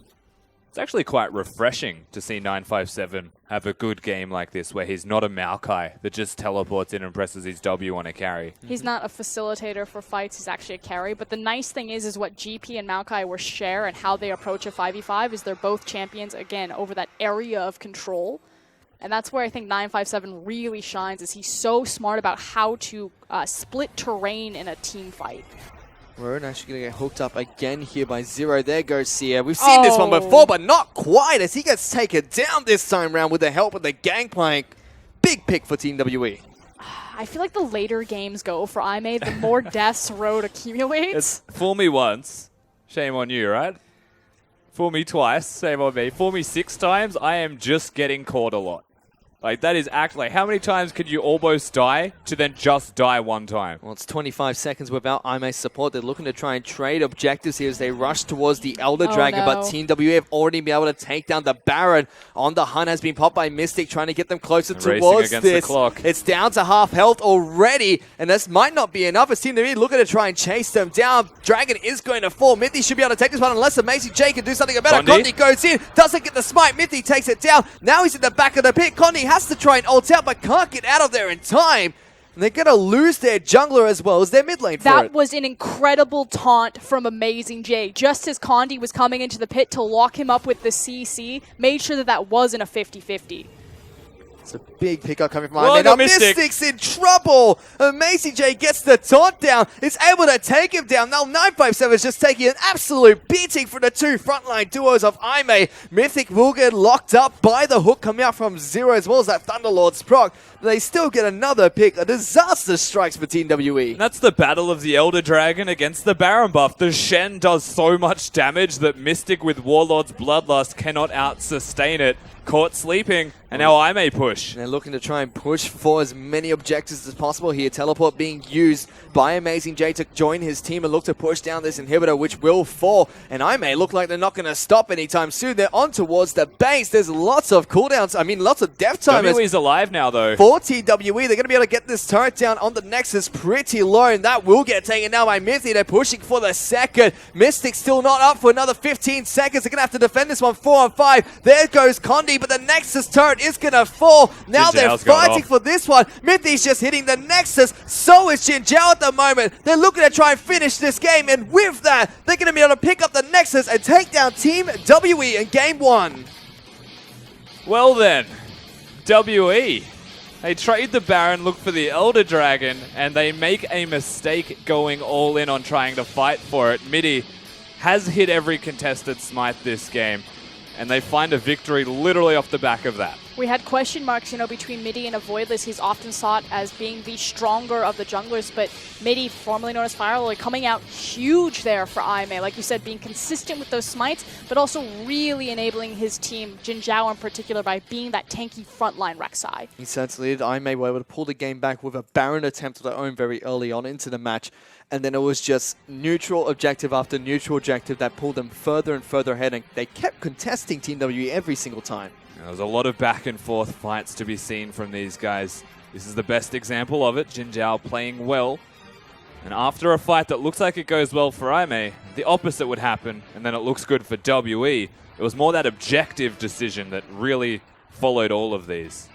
It's actually quite refreshing to see 957 have a good game like this, where he's not a Maokai that just teleports in and presses his W on a carry. He's not a facilitator for fights, he's actually a carry. But the nice thing is what GP and Maokai will share and how they approach a 5v5 is they're both champions, again, over that area of control. And that's where I think 957 really shines, is he's so smart about how to split terrain in a team fight. Road actually going to get hooked up again here by Zero. There goes Seer. We've seen this one before, but not quite as he gets taken down this time round with the help of the Gangplank. Big pick for Team WE. I feel like the later games go for Aimee, the more deaths Road accumulates. Fool me once, shame on you, right? Fool me twice, shame on me. Fool me 6 times, I am just getting caught a lot. Like, that is actually, how many times could you almost die to then just die one time? Well, it's 25 seconds without Aimee's support. They're looking to try and trade objectives here as they rush towards the Elder Dragon, but Team WE have already been able to take down the Baron. On the hunt has been popped by Mystic, trying to get them closer towards against this. the clock. It's down to half health already, and this might not be enough as Team WE looking to try and chase them down. Dragon is going to fall. Mithy should be able to take this one unless Amazing J can do something about it. Condi goes in, doesn't get the smite. Mithy takes it down. Now he's in the back of the pit. Condi has to try and ult out, but can't get out of there in time. And they're going to lose their jungler as well as their mid lane for it. That was an incredible taunt from Amazing J. Just as Condi was coming into the pit to lock him up with the CC, made sure that that wasn't a 50-50. It's a big pickup coming from Well, Aimee. Now Mystic. Mystic's in trouble. Amazing J gets the taunt down. Is able to take him down. Now 957 is just taking an absolute beating from the two frontline duos of Aimee. Mythic will get locked up by the hook coming out from Zero as well as that Thunderlord's proc. But they still get another pick. A disaster strikes for Team WE. And that's the battle of the Elder Dragon against the Baron buff. The Shen does so much damage that Mystic with Warlord's Bloodlust cannot out-sustain it. Caught sleeping, and now Aimee push. They're looking to try and push for as many objectives as possible here. Teleport being used by Amazing J to join his team and look to push down this inhibitor, which will fall. And Aimee look like they're not going to stop anytime soon. They're on towards the base. There's lots of cooldowns. I mean, lots of death timers. WE's alive now, though. For TWE, they're going to be able to get this turret down on the Nexus pretty low, and that will get taken now by Mythy. They're pushing for the second. Mystic still not up for another 15 seconds. They're going to have to defend this one 4-on-5. There goes Condi, but the Nexus turret is going to fall. Now they're fighting for this one. Mythy's just hitting the Nexus. So is Jinjiao at the moment. They're looking to try and finish this game, and with that, they're going to be able to pick up the Nexus and take down Team WE in Game 1. Well then, WE. They trade the Baron, look for the Elder Dragon, and they make a mistake going all in on trying to fight for it. Midi has hit every contested smite this game, and they find a victory literally off the back of that. We had question marks, between Midi and a Voidless. He's often sought as being the stronger of the junglers, but Midi, formerly known as Firelord, coming out huge there for Aimee. Like you said, being consistent with those smites, but also really enabling his team, Jinjiao in particular, by being that tanky frontline Rek'Sai. He certainly did. Aimee were able to pull the game back with a Baron attempt of their own very early on into the match. And then it was just neutral objective after neutral objective that pulled them further and further ahead. And they kept contesting Team WE every single time. There's a lot of back and forth fights to be seen from these guys. This is the best example of it. Jinjiao playing well. And after a fight that looks like it goes well for Aimee, the opposite would happen, and then it looks good for WE. It was more that objective decision that really followed all of these.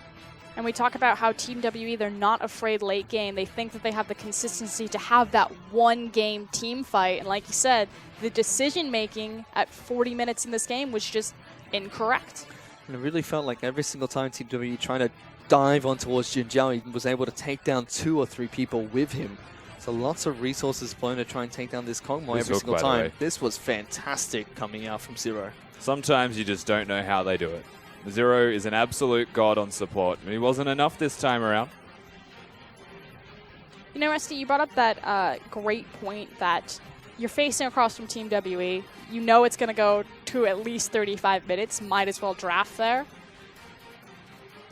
And we talk about how Team WE, they're not afraid late game. They think that they have the consistency to have that one-game team fight. And like you said, the decision-making at 40 minutes in this game was just incorrect. And it really felt like every single time Team WE trying to dive on towards Jinjiao, he was able to take down 2 or 3 people with him. So lots of resources flown to try and take down this Kongmo every single time. This was fantastic coming out from Zero. Sometimes you just don't know how they do it. Zero is an absolute god on support, and he wasn't enough this time around. Rusty, you brought up that great point that you're facing across from Team WE. You know it's going to go to at least 35 minutes. Might as well draft there.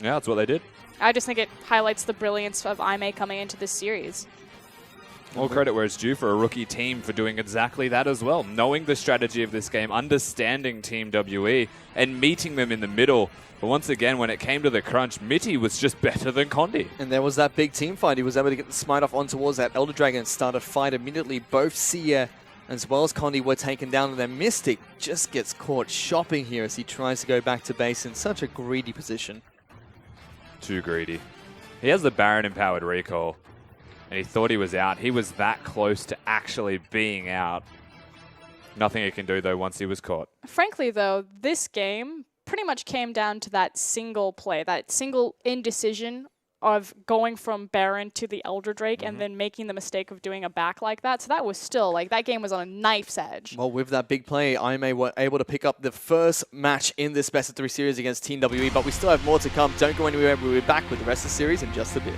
Yeah, that's what they did. I just think it highlights the brilliance of IMA coming into this series. All credit where it's due for a rookie team for doing exactly that as well. Knowing the strategy of this game, understanding Team WE, and meeting them in the middle. But once again, when it came to the crunch, Mitty was just better than Condi. And there was that big team fight. He was able to get the smite off on towards that Elder Dragon and start a fight immediately. Both Sia as well as Condi were taken down, and then Mystic just gets caught shopping here as he tries to go back to base in such a greedy position. Too greedy. He has the Baron-empowered recall, and he thought he was out. He was that close to actually being out. Nothing he can do, though, once he was caught. Frankly, though, this game pretty much came down to that single play, that single indecision of going from Baron to the Elder Drake and then making the mistake of doing a back like that. So that was still, like, that game was on a knife's edge. Well, with that big play, IMA were able to pick up the first match in this best-of-3 series against Team WE, but we still have more to come. Don't go anywhere. We'll be back with the rest of the series in just a bit.